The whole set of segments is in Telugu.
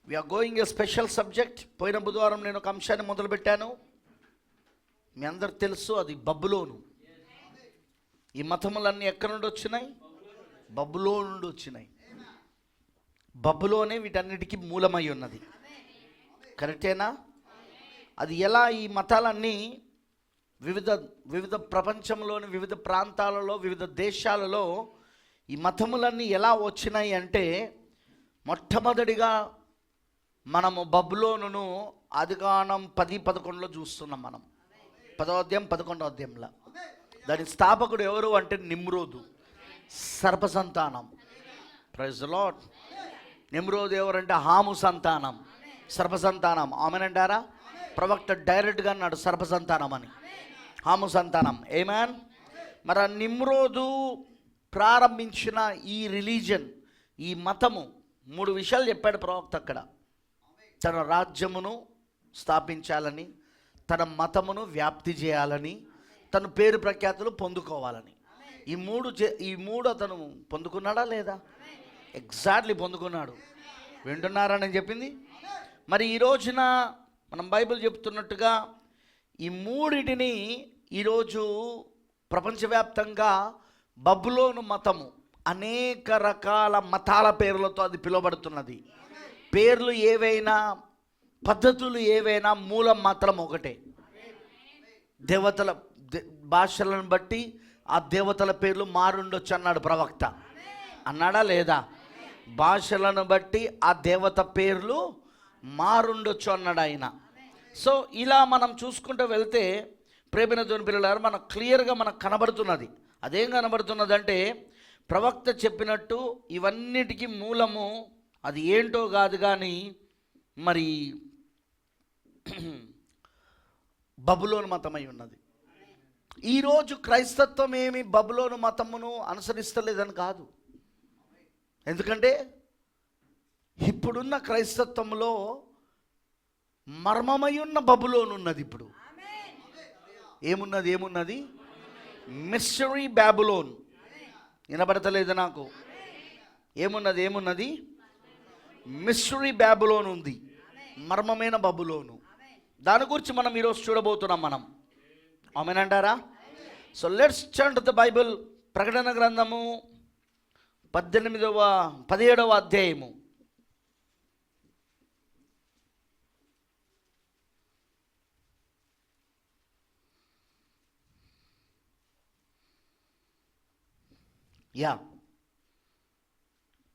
వీఆర్ గోయింగ్ ఏ స్పెషల్ సబ్జెక్ట్. పోయిన బుధవారం నేను ఒక అంశాన్ని మొదలుపెట్టాను. మీ అందరికి తెలుసు, అది బబులోను. ఈ మతములన్నీ ఎక్కడి నుండి వచ్చినాయి? బబులోను నుండి వచ్చినాయి. బబులోనే వీటన్నిటికీ మూలమై ఉన్నది. కరెక్టేనా? అది ఎలా ఈ మతాలన్నీ వివిధ ప్రపంచంలోని వివిధ ప్రాంతాలలో, వివిధ దేశాలలో ఈ మతములన్నీ ఎలా వచ్చినాయి అంటే, మొట్టమొదటిగా మనము బబులోనును ఆదికాండం 10-11లో చూస్తున్నాం. మనం 10వ అధ్యాయం 11వ అధ్యాయంలో దాని స్థాపకుడు ఎవరు అంటే నిమ్రోదు, సర్పసంతానం. Praise the Lord. నిమ్రోదు ఎవరంటే హాము సంతానం, సర్పసంతానం. ఆమెనంటారా? ప్రవక్త డైరెక్ట్గా అన్నాడు సర్పసంతానం అని, హాము సంతానం. ఏమేన్? మరి ఆ నిమ్రోదు ప్రారంభించిన ఈ రిలీజన్, ఈ మతము, 3 విషయాలు చెప్పాడు ప్రవక్త అక్కడ. తన రాజ్యమును స్థాపించాలని, తన మతమును వ్యాప్తి చేయాలని, తన పేరు ప్రఖ్యాతులు పొందుకోవాలని. ఈ మూడు అతను పొందుకున్నాడా లేదా? ఎగ్జాక్ట్లీ పొందుకున్నాడు. వింటున్నారని చెప్పింది. మరి ఈ రోజున మనం బైబిల్ చెప్తున్నట్టుగా ఈ మూడిటిని ఈరోజు ప్రపంచవ్యాప్తంగా బబులోను మతము, అనేక రకాల మతాల పేర్లతో అది పిలువబడుతున్నది. పేర్లు ఏవైనా, పద్ధతులు ఏవైనా, మూలం మాత్రం ఒకటే. దేవతల భాషలను బట్టి ఆ దేవతల పేర్లు మారుండొచ్చు అన్నాడు ప్రవక్త. అన్నాడా లేదా? భాషలను బట్టి ఆ దేవత పేర్లు మారుండొచ్చు అన్నాడు ఆయన. సో ఇలా మనం చూసుకుంటూ వెళ్తే ప్రేమిన దేవుని పిల్లలారా, మనకు క్లియర్గా మనకు కనబడుతున్నది. అదేం కనబడుతున్నది అంటే, ప్రవక్త చెప్పినట్టు ఇవన్నిటికీ మూలము అది ఏంటో కాదు కానీ మరి బబులోను మతమై ఉన్నది. ఈరోజు క్రైస్తత్వం ఏమి బబులోను మతమును అనుసరిస్తలేదని కాదు. ఎందుకంటే ఇప్పుడున్న క్రైస్తత్వంలో మర్మమై ఉన్న బబులోను ఉన్నది. ఇప్పుడు ఏమున్నది? మిస్టరీ బాబులోన్. వినబడతలేదు నాకు. ఏమున్నది? మిస్టరీ బాబులోన్ ఉంది, మర్మమైన బబులోను. దాని గురించి మనం ఈరోజు చూడబోతున్నాం మనం. ఆమేనంటారా? So let's turn to the Bible. ప్రకటన గ్రంథము 17వ అధ్యాయము.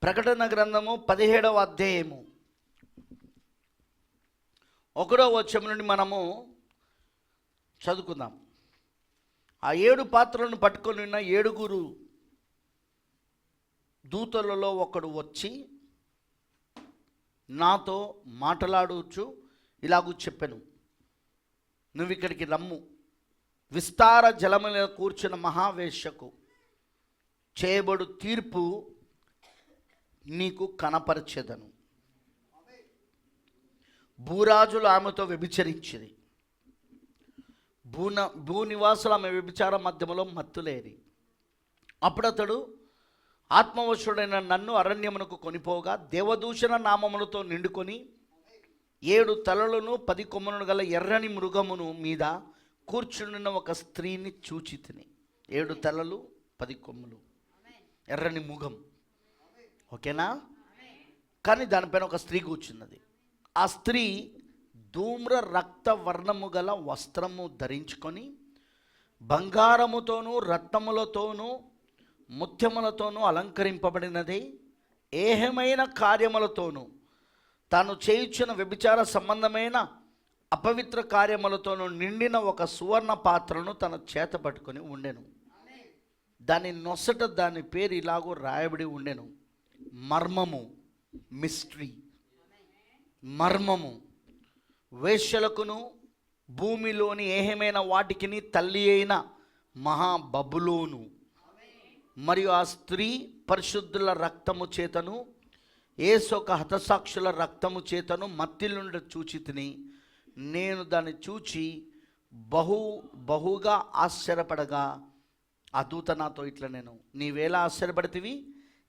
ప్రకటన గ్రంథము 17వ అధ్యాయము 1వ వచనం నుండి మనము చదువుకుందాం. ఆ 7 పాత్రలను పట్టుకొని ఉన్న 7 దూతలలో ఒకడు వచ్చి నాతో మాట్లాడుచు ఇలాగూ చెప్పెను, నువ్వు ఇక్కడికి రమ్ము, విస్తార జలముల కూర్చున్న మహావేశ్యకు చేయబడు తీర్పు నీకు కనపరచెదను. భూరాజులు ఆమెతో వ్యభిచరించిరి, భూనివాసులు ఆమె వ్యభిచార మధ్యములో మత్తులేరి. అప్పుడు అతడు ఆత్మవశుడైన నన్ను అరణ్యమునకు కొనిపోగా దేవదూషణ నామములతో నిండుకొని 7 తలలను 10 కొమ్ములను గల ఎర్రని మృగమును మీద కూర్చున్న ఒక స్త్రీని చూచితిని. 7 తలలు 10 కొమ్ములు, ఎర్రని ముఖం. ఓకేనా? కానీ దానిపైన ఒక స్త్రీ కూర్చున్నది. ఆ స్త్రీ ధూమ్ర రక్త వర్ణము గల వస్త్రము ధరించుకొని బంగారముతోనూ రత్నములతోనూ ముత్యములతోనూ అలంకరింపబడినది. ఏహమైన కార్యములతోనూ తాను చేయుచున్న వ్యభిచార సంబంధమైన అపవిత్ర కార్యములతోనూ నిండిన ఒక సువర్ణ పాత్రను తన చేత పట్టుకొని ఉండెను. దాని నొసట దాని పేరు ఇలాగూ రాయబడి ఉండెను, మర్మము. మిస్టరీ, మర్మము. వేశ్యలకును భూమిలోని ఏహమైన వాటికిని తల్లి అయిన మహాబబులోను. మరియు ఆ స్త్రీ పరిశుద్ధుల రక్తము చేతను యేసొక హతసాక్షుల రక్తము చేతను మత్తిలుండ చూచితిని. నేను దాన్ని చూచి బహుగా ఆశ్చర్యపడగా ఆ దూత నాతో ఇట్లా, నేను నీవేలా ఆశ్చర్యపడితివి?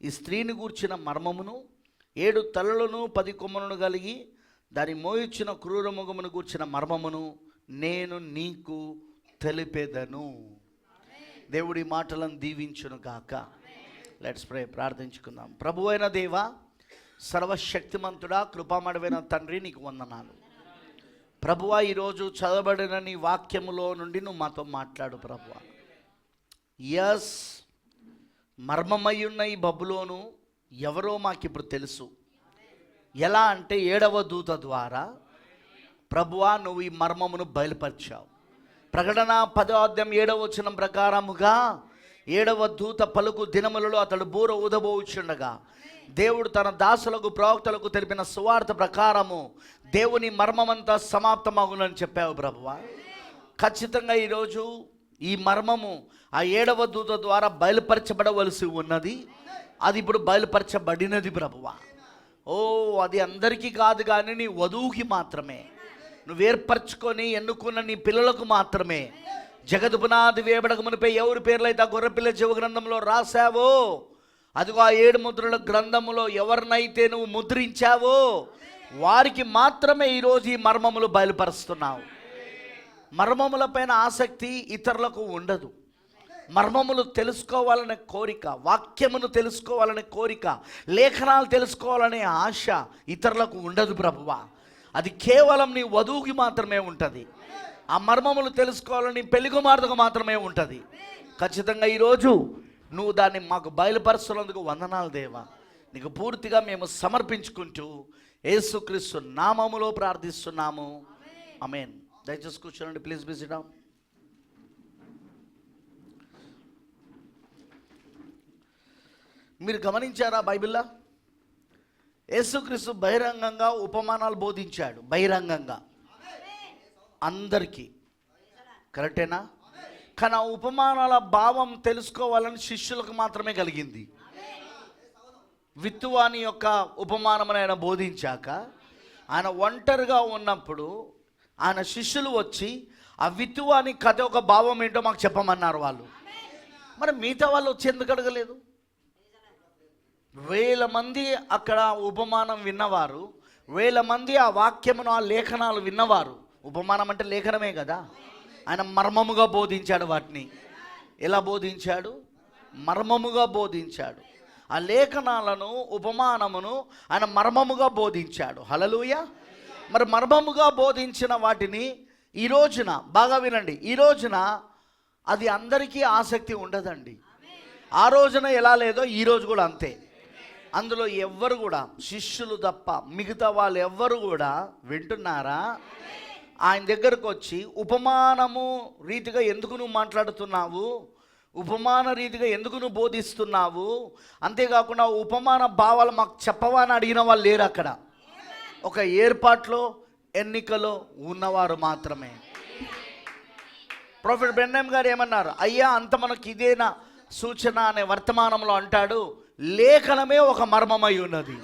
ఈ స్త్రీని గూర్చిన మర్మమును 7 తలలను 10 కొమ్ములను కలిగి దాని మోయిచ్చిన క్రూరముఖమును కూర్చిన మర్మమును నేను నీకు తెలిపేదను. దేవుడి మాటలను దీవించును గాక. Let's pray. ప్రార్థించుకుందాం. ప్రభువైన దేవా, సర్వశక్తిమంతుడా, కృపామయుడైన తండ్రి, నీకు వందనాలు. ప్రభువా, ఈరోజు చదవబడిన నీ వాక్యములో నుండి నువ్వు మాతో మాట్లాడు ప్రభువా. యస్, మర్మమయ్యున్న ఈ బబులోను ఎవరో మాకిప్పుడు తెలుసు. ఎలా అంటే 7వ దూత ద్వారా ప్రభువా నువ్వు ఈ మర్మమును బయలుపరిచావు. ప్రకటన 10వ అధ్యాయం 7వ వచనం ప్రకారముగా 7వ దూత పలుకు దినములలో అతడు బూర ఊదబోచుండగా దేవుడు తన దాసులకు ప్రవక్తలకు తెలిపిన సువార్త ప్రకారము దేవుని మర్మమంతా సమాప్తమగునని చెప్పావు ప్రభువా. ఖచ్చితంగా ఈరోజు ఈ మర్మము ఆ 7వ దూత ద్వారా బయలుపరచబడవలసి ఉన్నది. అది ఇప్పుడు బయలుపరచబడినది ప్రభువా. ఓ, అది అందరికీ కాదు కానీ నీ వధువుకి మాత్రమే, నువ్వు ఏర్పరచుకొని ఎన్నుకున్న నీ పిల్లలకు మాత్రమే. జగదు పునాది వేయబడక మునిపై ఎవరి పేర్లైతే ఆ గొర్రెపిల్ల జీవ గ్రంథంలో రాశావో, అదిగో ఆ 7 ముద్రల గ్రంథములో ఎవరినైతే నువ్వు ముద్రించావో వారికి మాత్రమే ఈరోజు ఈ మర్మములు బయలుపరుస్తున్నావు. మర్మముల పైన ఆసక్తి ఇతరులకు ఉండదు. మర్మములు తెలుసుకోవాలనే కోరిక, వాక్యమును తెలుసుకోవాలనే కోరిక, లేఖనాలు తెలుసుకోవాలనే ఆశ ఇతరులకు ఉండదు ప్రభువా. అది కేవలం నీ వధువుకి మాత్రమే ఉంటుంది. ఆ మర్మములు తెలుసుకోవాలని పెళ్లి కుమార్తెకు మాత్రమే ఉంటుంది. ఖచ్చితంగా ఈరోజు నువ్వు దాన్ని మాకు బయలుపరుస్తున్నందుకు వందనాలు దేవా. నీకు పూర్తిగా మేము సమర్పించుకుంటూ యేసుక్రీస్తు నామములో ప్రార్థిస్తున్నాము. ఆమేన్. దయచేసి కూర్చోండి. Please be SIT down. మీరు గమనించారా బైబిల్లో యేసుక్రీస్తు బహిరంగంగా ఉపమానాలు బోధించాడు. బహిరంగంగా అందరికీ. కరెక్టేనా? కానీ ఆ ఉపమానాల భావం తెలుసుకోవాలని శిష్యులకు మాత్రమే కలిగింది. విత్తువాని యొక్క ఉపమానమును ఆయన బోధించాక ఆయన ఒంటరిగా ఉన్నప్పుడు ఆయన శిష్యులు వచ్చి ఆ విత్తువాని కథ ఒక భావం ఏంటో మాకు చెప్పమన్నారు వాళ్ళు. మరి మిగతా వాళ్ళు వచ్చి ఎందుకు అడగలేదు? 1000 మంది అక్కడ ఉపమానం విన్నవారు, 1000 మంది ఆ వాక్యమును ఆ లేఖనాలు విన్నవారు. ఉపమానం అంటే లేఖనమే కదా. ఆయన మర్మముగా బోధించాడు వాటిని. ఎలా బోధించాడు? మర్మముగా బోధించాడు. ఆ లేఖనాలను, ఉపమానమును ఆయన మర్మముగా బోధించాడు. హల్లెలూయా. మరి మర్మముగా బోధించిన వాటిని ఈ రోజున బాగా వినండి, ఈ రోజున అది అందరికీ ఆసక్తి ఉండదండి. ఆ రోజున ఎలా లేదో ఈ రోజు కూడా అంతే. అందులో ఎవ్వరు కూడా, శిష్యులు తప్ప మిగతా వాళ్ళు ఎవ్వరు కూడా వింటున్నారా? ఆయన దగ్గరకు వచ్చి ఉపమానము రీతిగా ఎందుకు నువ్వు మాట్లాడుతున్నావు, ఉపమాన రీతిగా ఎందుకు నువ్వు బోధిస్తున్నావు, అంతేకాకుండా ఉపమాన భావాలు మాకు చెప్పవా అని అడిగిన వాళ్ళు లేరు అక్కడ. ఒక ఏర్పాట్లో, ఎన్నికలో ఉన్నవారు మాత్రమే. ప్రొఫెసర్ బ్రెన్హామ్ గారు ఏమన్నారు? అయ్యా, అంత మనకి ఇదేనా సూచన అనే వర్తమానంలో అంటాడు, లేఖనమే ఒక మర్మమై ఉన్నది.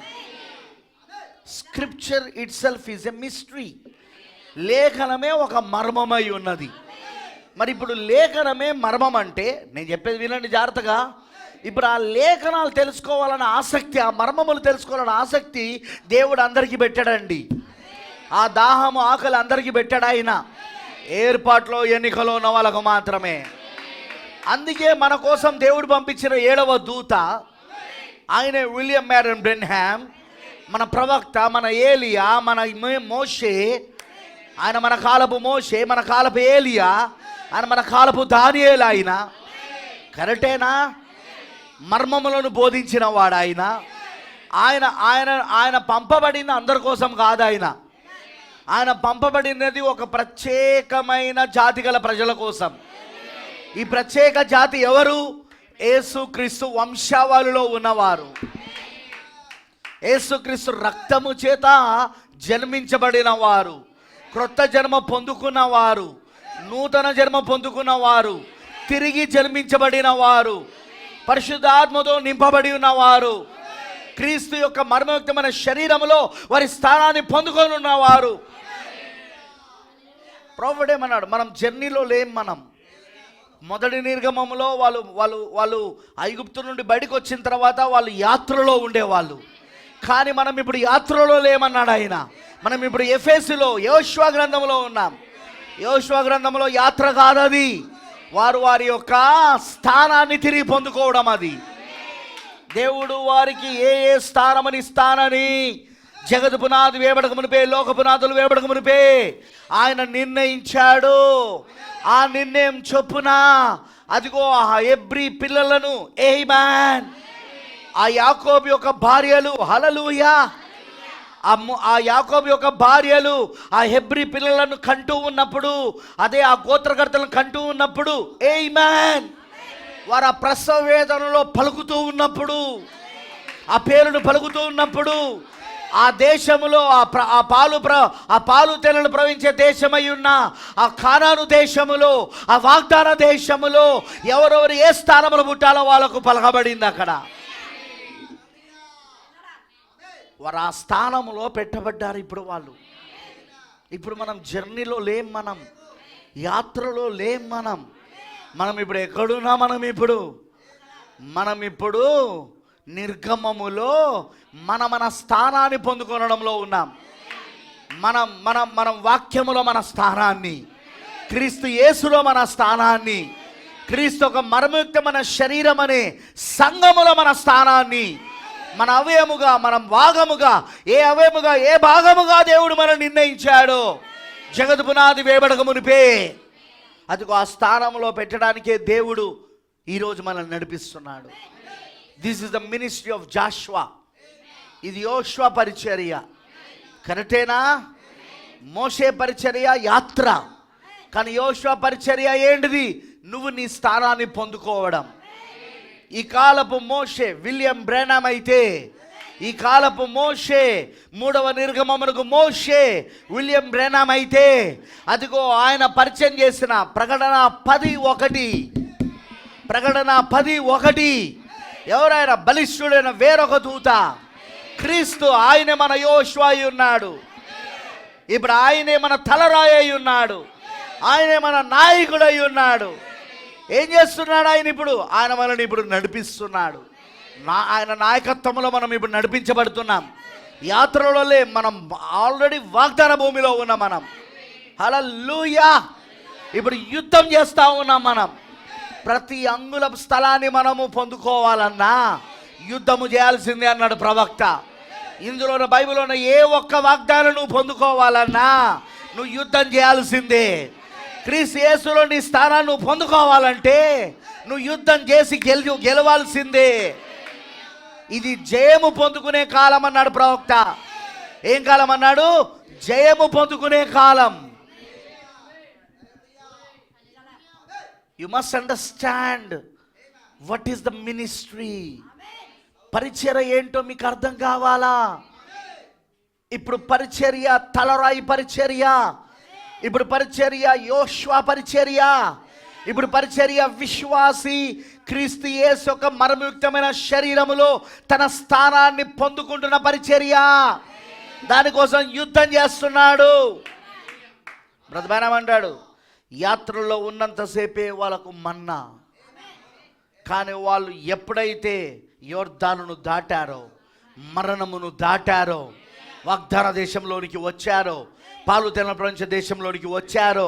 Scripture itself is a mystery. లేఖనమే ఒక మర్మమై ఉన్నది. మరి ఇప్పుడు లేఖనమే మర్మం అంటే, నేను చెప్పేది వినండి జాగ్రత్తగా. ఇప్పుడు ఆ లేఖనాలు తెలుసుకోవాలన్న ఆసక్తి, ఆ మర్మములు తెలుసుకోవాలన్న ఆసక్తి దేవుడు అందరికీ పెట్టాడండి. ఆ దాహము, ఆకలి అందరికీ పెట్టాడు ఆయన. ఏర్పాట్లో, ఎన్నికలో ఉన్న వాళ్ళకు మాత్రమే. అందుకే మన కోసం దేవుడు పంపించిన 7వ దూత ఆయన విలియం మ్యారన్ బ్రెన్హామ్, మన ప్రవక్త, మన ఏలియా, మన మోషే. ఆయన మన కాలపు మోషే, మన కాలపు ఏలియా, ఆయన మన కాలపు దానియేలు. ఆయన కరెక్టేనా? మర్మములను బోధించిన వాడు ఆయన. ఆయన ఆయన ఆయన పంపబడింది అందరి కోసం కాదు. ఆయన పంపబడినది ఒక ప్రత్యేకమైన జాతి గల ప్రజల కోసం. ఈ ప్రత్యేక జాతి ఎవరు? యేసుక్రీస్తు వంశావళిలో ఉన్నవారు, యేసుక్రీస్తు రక్తము చేత జన్మించబడిన వారు, క్రొత్త జన్మ పొందుకున్న వారు, నూతన జన్మ పొందుకున్న వారు, తిరిగి జన్మించబడిన వారు, పరిశుద్ధాత్మతో నింపబడి ఉన్నవారు, క్రీస్తు యొక్క మర్మయుక్తమైన శరీరములో వారి స్థానాన్ని పొందుకొని ఉన్నవారు. ప్రొఫెట్ ఏమన్నాడు? మనం జర్నీలో లేం. మనం మొదటి నిర్గమములో వాళ్ళు ఐగుప్తు నుండి బయటకు వచ్చిన తర్వాత వాళ్ళు యాత్రలో ఉండేవాళ్ళు. కానీ మనం ఇప్పుడు యాత్రలో లేమన్నాడు ఆయన. మనం ఇప్పుడు ఎఫెసులో యోషువ గ్రంథంలో ఉన్నాం. యోషువ గ్రంథంలో యాత్ర కాదది, వారు వారి యొక్క స్థానాన్ని తిరిగి పొందుకోవడం. అది దేవుడు వారికి ఏ స్థానమని ఇస్తానని జగత్ పునాది వేయబడక మునిపే, లోక పునాదులు వేయబడక మునిపే ఆయన నిర్ణయించాడు. ఆ నిర్ణయం చొప్పున అదిగో ఆ హెబ్రీ పిల్లలను, ఆమేన్, ఆ యాకోబు యొక్క భార్యలు, హల్లెలూయా, ఆ యాకోబు యొక్క భార్యలు ఆ హెబ్రీ పిల్లలను కంటూ ఉన్నప్పుడు, అదే ఆ గోత్రకర్తలను కంటూ ఉన్నప్పుడు, ఆమేన్, వారు ఆ ప్రసవ వేదనలో పలుకుతూ ఉన్నప్పుడు, ఆ పేరును పలుకుతూ ఉన్నప్పుడు, ఆ దేశములో ఆ పాలు తేనెలు ప్రవహించే దేశమై ఉన్న ఆ కానాను దేశములో, ఆ వాగ్దాన దేశములో ఎవరెవరు ఏ స్థానంలో పుట్టాలో వాళ్ళకు పలకబడింది. అక్కడ వారు ఆ స్థానంలో పెట్టబడ్డారు. ఇప్పుడు మనం జర్నీలో లేం, మనం యాత్రలో లేం. మనం ఇప్పుడు ఎక్కడున్నా, మనం ఇప్పుడు నిర్గమములో మన స్థానాన్ని పొందుకొనడంలో ఉన్నాం. మనం వాక్యములో మన స్థానాన్ని, క్రీస్తు యేసులో మన స్థానాన్ని, క్రీస్తు ఒక మర్మయుక్తమైన శరీరం అనే సంఘములో మన స్థానాన్ని, మన అవయముగా, మనం భాగముగా, ఏ అవయముగా ఏ భాగముగా దేవుడు మనం నిర్ణయించాడో జగత్ పునాది వేయబడక మునిపే, అదిగో ఆ స్థానంలో పెట్టడానికే దేవుడు ఈరోజు మనల్ని నడిపిస్తున్నాడు. This is the ministry of Jashuva. ఇది యోషువ పరిచర్య, కరెక్టేనా? మోషే పరిచర్య యాత్ర, కానీ యోషువ పరిచర్య ఏంటిది? నువ్వు నీ స్థానాన్ని పొందుకోవడం. ఈ కాలపు మోషే విలియం బ్రెనామ్ అయితే, ఈ కాలపు మోషే, మూడవ నిర్గమమునకు మోషే విలియం బ్రెనామ్ అయితే, అదిగో ఆయన పరిచయం చేసిన ప్రకటన 10:1 ఎవరైనా బలిష్ఠుడైన వేరొక దూత, క్రీస్తు. ఆయనే మన యోషువ అయి ఉన్నాడు. ఇప్పుడు ఆయనే మన తలరాయి అయి ఉన్నాడు. ఆయనే మన నాయకుడు అయి ఉన్నాడు. ఏం చేస్తున్నాడు ఆయన? ఆయన మనల్ని ఇప్పుడు నడిపిస్తున్నాడు. ఆయన నాయకత్వంలో మనం ఇప్పుడు నడిపించబడుతున్నాం. యాత్రలో మనం ఆల్రెడీ వాగ్దాన భూమిలో ఉన్నాం. మనం హల్లెలూయా. ఇప్పుడు యుద్ధం చేస్తూ ఉన్నాం. మనం ప్రతి అంగుళం స్థలాన్ని మనము పొందుకోవాలన్నా యుద్ధము చేయాల్సిందే అన్నాడు ప్రవక్త. ఇందులో బైబిల్లో ఏ ఒక్క వాగ్దానం నువ్వు పొందుకోవాలన్నా నువ్వు యుద్ధం చేయాల్సిందే. క్రీస్తు యేసులో నీ స్థానాన్ని నువ్వు పొందుకోవాలంటే నువ్వు యుద్ధం చేసి గెలవాల్సిందే. ఇది జయము పొందుకునే కాలం అన్నాడు ప్రవక్త. ఏం కాలం అన్నాడు? జయము పొందుకునే కాలం. You must understand what is the ministry. పరిచర్య ఏంటో మీకు అర్థం కావాలా? ఇప్పుడు పరిచర్య తలరాయి పరిచర్య, ఇప్పుడు పరిచర్య యోషువ పరిచర్య, ఇప్పుడు పరిచర్య విశ్వాసి క్రీస్తు యేసు యొక్క మర్మయుక్తమైన శరీరములో తన స్థానాన్ని పొందుకుంటున్న పరిచర్య. దానికోసం యుద్ధం చేస్తున్నాడు. బ్రదర్ అంటాడు, యాత్రలో ఉన్నంతసేపే వాళ్ళకు మన్నా, కానీ వాళ్ళు ఎప్పుడైతే యోర్దానును దాటారో, మరణమును దాటారో, వాగ్దాన దేశంలోనికి వచ్చారో, పాలు తేనెలు ప్రపంచ దేశంలోనికి వచ్చారో,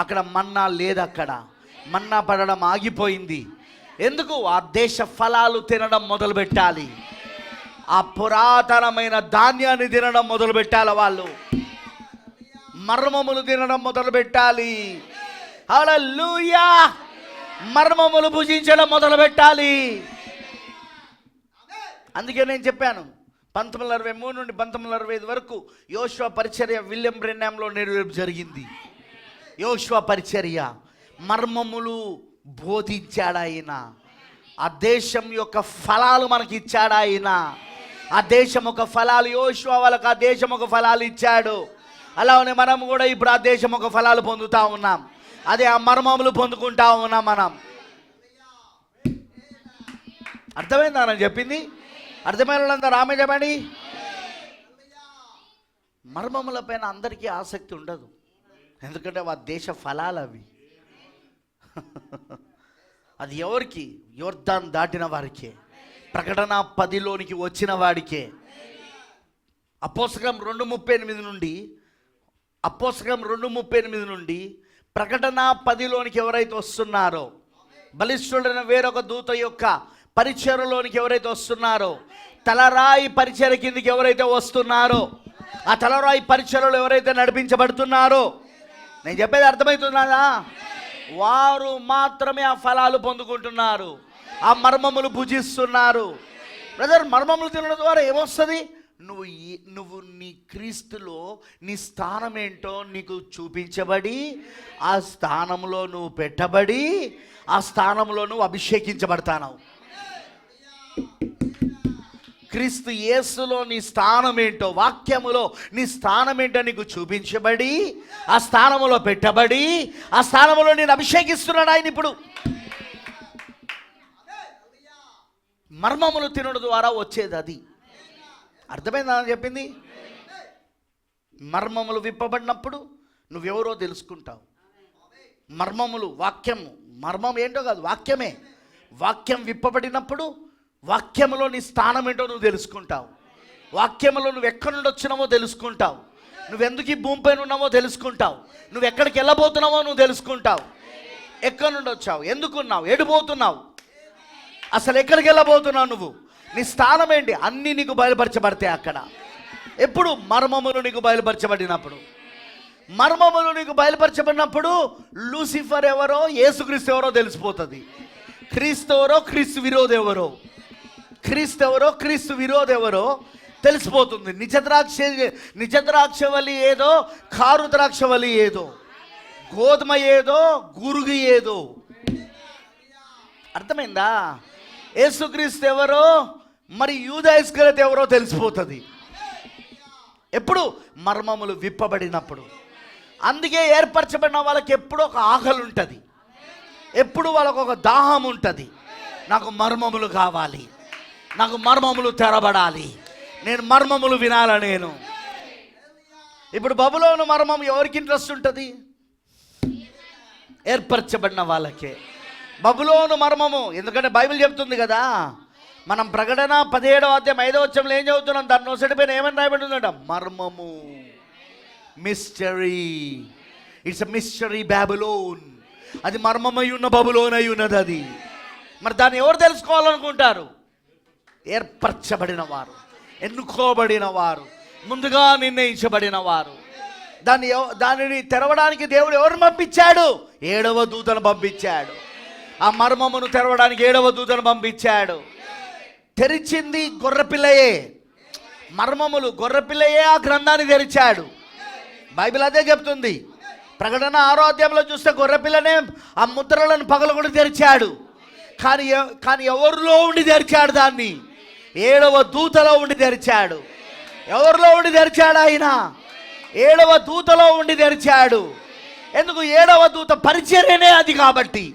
అక్కడ మన్నా లేదు. అక్కడ మన్నా పడడం ఆగిపోయింది. ఎందుకు? ఆ దేశ ఫలాలు తినడం మొదలు పెట్టాలి. ఆ పురాతనమైన ధాన్యాన్ని తినడం మొదలు పెట్టాలి. వాళ్ళు మర్మములు తినడం మొదలు పెట్టాలి. హల్లెలూయా. మర్మములు భుజించడం మొదలు పెట్టాలి. అందుకే నేను చెప్పాను 1923 నుండి 1925 వరకు యోషువ పరిచర్య విలియం బ్రెనామ్లో జరిగింది. యోషువ పరిచర్య మర్మములు బోధించాడు ఆయన. ఆ దేశం యొక్క ఫలాలు మనకి ఇచ్చాడు ఆయన. ఆ దేశం ఒక ఫలాలు, యోషువ వాళ్ళకి ఆ దేశం ఒక ఫలాలు ఇచ్చాడు. అలానే మనం కూడా ఇప్పుడు ఆ దేశం ఒక ఫలాలు పొందుతూ ఉన్నాం. అదే ఆ మర్మములు పొందుకుంటా ఉన్నాం మనం. అర్థమైందా నేను చెప్పింది? అర్థమైన వాళ్ళందరూ ఆమె చెప్పండి. మర్మముల పైన అందరికీ ఆసక్తి ఉండదు, ఎందుకంటే ఆ దేశ ఫలాలు అవి. అది ఎవరికి? యోర్దాన్ దాటిన వారికే, ప్రకటన 10లోనికి వచ్చిన వాడికే. అపోస్తలం 2:38 నుండి అపోస్తలం 2:38 నుండి ప్రకటన 10లోనికి ఎవరైతే వస్తున్నారో, బలిష్ఠుడైన వేరొక దూత యొక్క పరిచర్యలోనికి ఎవరైతే వస్తున్నారో, తలరాయి పరిచర్య కిందకి ఎవరైతే వస్తున్నారో, ఆ తలరాయి పరిచర్యలో ఎవరైతే నడిపించబడుతున్నారో, నేను చెప్పేది అర్థమవుతున్నదా? వారు మాత్రమే ఆ ఫలాలు పొందుకుంటున్నారు, ఆ మర్మములు భుజిస్తున్నారు. బ్రదర్, మర్మములు తినడం ద్వారా ఏమొస్తుంది? నువ్వు నీ క్రీస్తులో నీ స్థానం ఏంటో నీకు చూపించబడి, ఆ స్థానంలో నువ్వు పెట్టబడి, ఆ స్థానంలో నువ్వు అభిషేకించబడతావు. క్రీస్తు యేసులో నీ స్థానం ఏంటో, వాక్యములో నీ స్థానం ఏంటో నీకు చూపించబడి, ఆ స్థానములో పెట్టబడి, ఆ స్థానములో నేను అభిషేకిస్తున్నాడు ఆయన. ఇప్పుడు మర్మములు తినడం ద్వారా వచ్చేది అది. అర్థమైందా అని చెప్పింది? మర్మములు విప్పబడినప్పుడు నువ్వెవరో తెలుసుకుంటావు. మర్మములు, వాక్యము, మర్మం ఏంటో కాదు, వాక్యమే. వాక్యం విప్పబడినప్పుడు వాక్యములో నీ స్థానం ఏంటో నువ్వు తెలుసుకుంటావు. వాక్యములో నువ్వు ఎక్కడి నుండి వచ్చినావో తెలుసుకుంటావు. నువ్వెందుకు ఈ భూమిపైన ఉన్నావో తెలుసుకుంటావు. నువ్వు ఎక్కడికి వెళ్ళబోతున్నావో నువ్వు తెలుసుకుంటావు. ఎక్కడి నుండి వచ్చావు, ఎందుకున్నావు, ఎడిపోతున్నావు, అసలు ఎక్కడికి వెళ్ళబోతున్నావు, నువ్వు నీ స్థానం ఏంటి, అన్నీ నీకు బయలుపరచబడతాయి అక్కడ. ఎప్పుడు? మర్మములు నీకు బయలుపరచబడినప్పుడు. మర్మములు నీకు బయలుపరచబడినప్పుడు లూసిఫర్ ఎవరో, యేసుక్రీస్తు ఎవరో తెలిసిపోతుంది. క్రీస్తు ఎవరో, క్రీస్తు విరోధి ఎవరో, క్రీస్తు ఎవరో, క్రీస్తు విరోధి ఎవరో తెలిసిపోతుంది. నిజ ద్రాక్షవల్లి ఏదో, కారు ద్రాక్షవల్లి ఏదో, గోధుమ ఏదో, గురుగు ఏదో. అర్థమైందా? యేసుక్రీస్తు ఎవరో, మరి యూదా ఇస్కరియోతు ఎవరో తెలిసిపోతుంది. ఎప్పుడు? మర్మములు విప్పబడినప్పుడు. అందుకే ఏర్పరచబడిన వాళ్ళకి ఎప్పుడు ఒక ఆకలి ఉంటుంది, ఎప్పుడు వాళ్ళకు ఒక దాహం ఉంటుంది. నాకు మర్మములు కావాలి, నాకు మర్మములు తెరబడాలి, నేను మర్మములు వినాల. నేను ఇప్పుడు బబులోను మర్మం ఎవరికి ఇంట్రెస్ట్ ఉంటుంది? ఏర్పరచబడిన వాళ్ళకే బబులోను మర్మము. ఎందుకంటే బైబిల్ చెప్తుంది కదా, మనం ప్రకటన 17వ అధ్యాయం 5వ వచనంలో ఏం చదువుతున్నాం? దాని నొసటి పైన ఏమని రాయబడి ఉందంట? మర్మము, మిస్టరీ. It's a mystery బాబులోన్. అది మర్మమై ఉన్న బబులోన్ అయి ఉన్నది అది. మరి దాన్ని ఎవరు తెలుసుకోవాలనుకుంటారు? ఏర్పరచబడిన వారు, ఎన్నుకోబడిన వారు, ముందుగా నిర్ణయించబడిన వారు. దానిని తెరవడానికి దేవుడు ఎవరిని పంపించాడు? 7వ దూతను పంపించాడు. ఆ మర్మమును తెరవడానికి 7వ దూతను పంపించాడు. తెరిచింది గొర్రెపిల్లయే. మర్మములు గొర్రెపిల్లయే ఆ గ్రంథాన్ని తెరిచాడు. బైబిల్ అదే చెప్తుంది. ప్రకటన 6వ అధ్యాయంలో చూస్తే గొర్రెపిల్లనే ఆ ముద్రలను పగలగొట్టి తెరిచాడు. కానీ ఎవరిలో ఉండి తెరిచాడు? దాన్ని 7వ దూతలో ఉండి తెరిచాడు. ఎవరిలో ఉండి తెరిచాడు? ఆయన 7వ దూతలో ఉండి తెరిచాడు. ఎందుకు? 7వ దూత పరిచర్యనే అది. కాబట్టి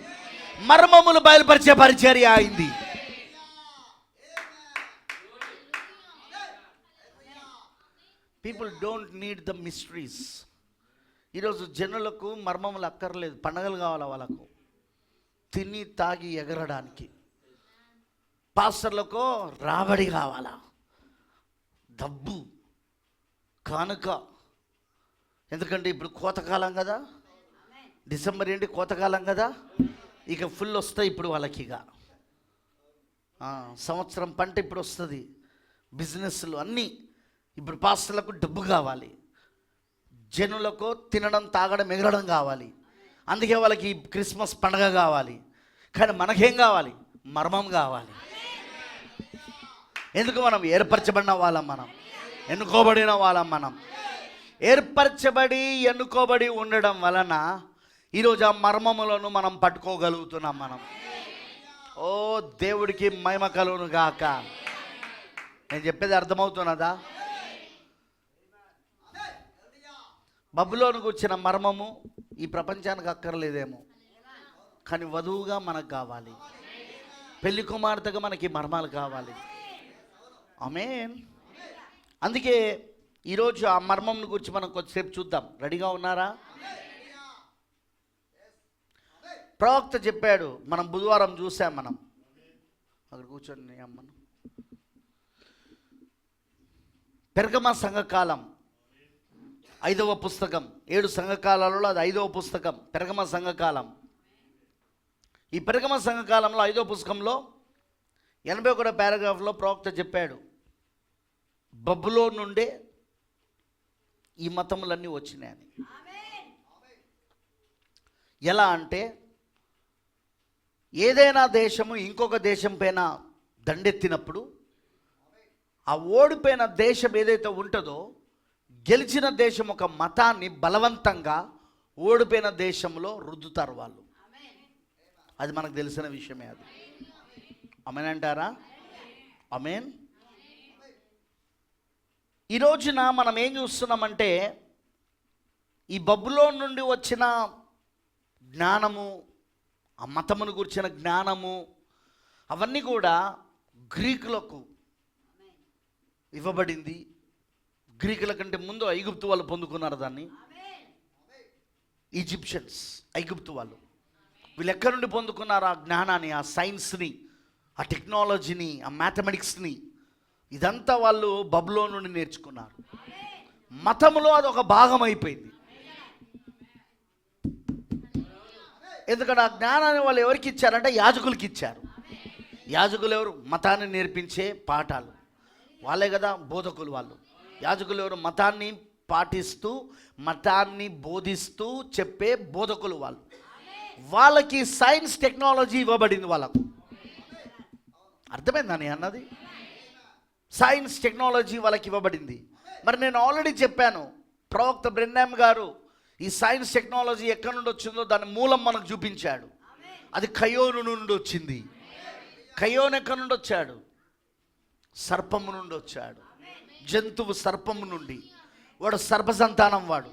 మర్మములు బయలుపరిచే పరిచర్య అయింది. People don't need the mysteries. ఈరోజు జనులకు మర్మములు అక్కర్లేదు. పండగలు కావాలా వాళ్ళకు, తిని తాగి ఎగరడానికి. పాస్టర్లకు రాబడి కావాలా, డబ్బు, కానుక. ఎందుకంటే ఇప్పుడు కోతకాలం కదా, డిసెంబర్ ఏంటి, కోతకాలం కదా, ఇక ఫుల్ వస్తాయి ఇప్పుడు వాళ్ళకి. ఇక సంవత్సరం పంట ఇప్పుడు వస్తుంది. బిజినెస్లు అన్నీ ఇప్పుడు పాస్టర్లకు డబ్బు కావాలి, జనులకు తినడం, తాగడం, ఎగరడం కావాలి. అందుకే వాళ్ళకి క్రిస్మస్ పండగ కావాలి. కానీ మనకేం కావాలి? మర్మం కావాలి. ఎందుకు? మనం ఏర్పరచబడిన వాళ్ళం, మనం ఎన్నుకోబడిన వాళ్ళం. మనం ఏర్పరచబడి ఎన్నుకోబడి ఉండడం వలన ఈరోజు ఆ మర్మములను మనం పట్టుకోగలుగుతున్నాం. మనం ఓ దేవుడికి మహిమ కలుగును గాక. నేను చెప్పేది అర్థమవుతున్నదా? బబులోనుకు వచ్చిన మర్మము ఈ ప్రపంచానికి అక్కర్లేదేమో, కానీ వధువుగా మనకు కావాలి, పెళ్లి కుమార్తెగా మనకి మర్మాలు కావాలి. ఆమేన్. అందుకే ఈరోజు ఆ మర్మంను గురించి మనం కొద్దిసేపు చూద్దాం. రెడీగా ఉన్నారా? ప్రవక్త చెప్పాడు, మనం బుధవారం చూసాం. మనం అక్కడ కూర్చొని అమ్మను పెర్గమ సంఘకాలం 5వ పుస్తకం, 7 సంఘకాలాలలో అది 5వ పుస్తకం, పెర్గమ సంఘకాలం. ఈ పెర్గమ సంఘకాలంలో 5వ పుస్తకంలో 81వ పారాగ్రాఫ్లో ప్రవక్త చెప్పాడు, బబులోను నుండే ఈ మతములన్నీ వచ్చినాయని. ఎలా అంటే, ఏదైనా దేశము ఇంకొక దేశం పైన దండెత్తినప్పుడు ఆ ఓడిపోయిన దేశం ఏదైతే ఉంటుందో, గెలిచిన దేశం ఒక మతాన్ని బలవంతంగా ఓడిపోయిన దేశంలో రుద్దుతారు వాళ్ళు. అది మనకు తెలిసిన విషయమే. అది ఆమేన్ అంటారా? ఆమేన్. ఈ రోజున మనం ఏం చూస్తున్నామంటే, ఈ బబులోను నుండి వచ్చిన జ్ఞానము, ఆ మతమును గురించిన జ్ఞానము, అవన్నీ కూడా గ్రీకులకు ఇవ్వబడింది. గ్రీకుల కంటే ముందు ఐగుప్తు వాళ్ళు పొందుకున్నారు దాన్ని. ఈజిప్షియన్స్, ఐగుప్తు వాళ్ళు, వీళ్ళు ఎక్కడి నుండి పొందుకున్నారు ఆ జ్ఞానాన్ని, ఆ సైన్స్ని, ఆ టెక్నాలజీని, ఆ మ్యాథమెటిక్స్ని? ఇదంతా వాళ్ళు బబులోను నుండి నేర్చుకున్నారు. మతములో అదొక భాగం అయిపోయింది. ఎందుకంటే ఆ జ్ఞానాన్ని వాళ్ళు ఎవరికి ఇచ్చారంటే యాజకులకి ఇచ్చారు. యాజకులు ఎవరు? మతాన్ని నేర్పించే పాఠాలు వాళ్ళే కదా, బోధకులు వాళ్ళు. యాజకులు ఎవరు? మతాన్ని పాటిస్తూ మతాన్ని బోధిస్తూ చెప్పే బోధకులు వాళ్ళు. వాళ్ళకి సైన్స్ టెక్నాలజీ ఇవ్వబడింది వాళ్ళకు. అర్థమైందా నేను అన్నది? సైన్స్ టెక్నాలజీ వాళ్ళకి ఇవ్వబడింది. మరి నేను ఆల్రెడీ చెప్పాను, ప్రవక్త బ్రెన్హామ్ గారు ఈ సైన్స్ టెక్నాలజీ ఎక్కడి నుండి వచ్చిందో దాని మూలం మనకు చూపించాడు. అది కయోను నుండి వచ్చింది. కయోను ఎక్కడి నుండి వచ్చాడు? సర్పము నుండి వచ్చాడు. జంతువు సర్పము నుండి. వాడు సర్ప సంతానం, వాడు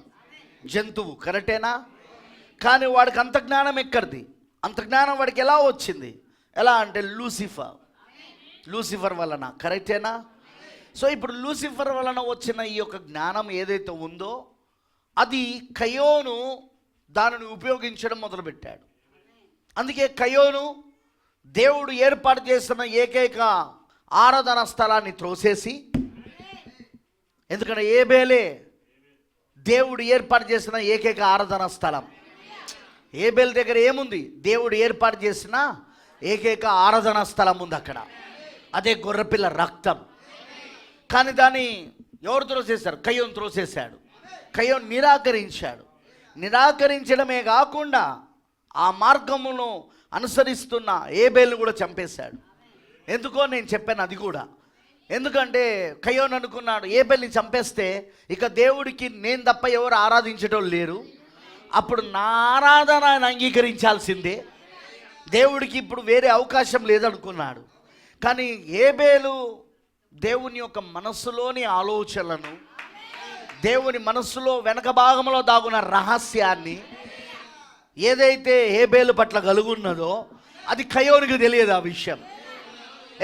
జంతువు, కరెక్టేనా? కానీ వాడికి అంత జ్ఞానం ఎక్కడిది? అంత జ్ఞానం వాడికి ఎలా వచ్చింది? ఎలా అంటే లూసిఫర్ వలన, కరెక్టేనా? సో ఇప్పుడు లూసిఫర్ వలన వచ్చిన ఈ యొక్క జ్ఞానం ఏదైతే ఉందో, అది కయోను దానిని ఉపయోగించడం మొదలుపెట్టాడు. అందుకే కయోను దేవుడు ఏర్పాటు చేసిన ఏకైక ఆరాధన స్థలాన్ని త్రోసేసి, ఎందుకంటే ఏబేలే దేవుడు ఏర్పాటు చేసిన ఏకైక ఆరాధన స్థలం. ఏబేల్ దగ్గర ఏముంది? దేవుడు ఏర్పాటు చేసిన ఏకైక ఆరాధన స్థలం ఉంది అక్కడ. అదే గొర్రెపిల్ల రక్తం. కానీ దాన్ని ఎవరు త్రోసేశారు? కయోను త్రోసేశాడు. కయోను నిరాకరించాడు. నిరాకరించడమే కాకుండా ఆ మార్గమును అనుసరిస్తున్న ఏబేలును కూడా చంపేశాడు. ఎందుకో నేను చెప్పాను అది కూడా. ఎందుకంటే కయోను అనుకున్నాడు, ఏబేల్ని చంపేస్తే ఇక దేవుడికి నేను తప్ప ఎవరు ఆరాధించడం లేరు, అప్పుడు నా ఆరాధన ఆయన అంగీకరించాల్సిందే, దేవుడికి ఇప్పుడు వేరే అవకాశం లేదనుకున్నాడు. కానీ ఏబేలు దేవుని యొక్క మనస్సులోని ఆలోచనలను, దేవుని మనస్సులో వెనక భాగంలో దాగున్న రహస్యాన్ని ఏదైతే ఏబేలు పట్ల కలుగున్నదో అది కయోనుకి తెలియదు ఆ విషయం.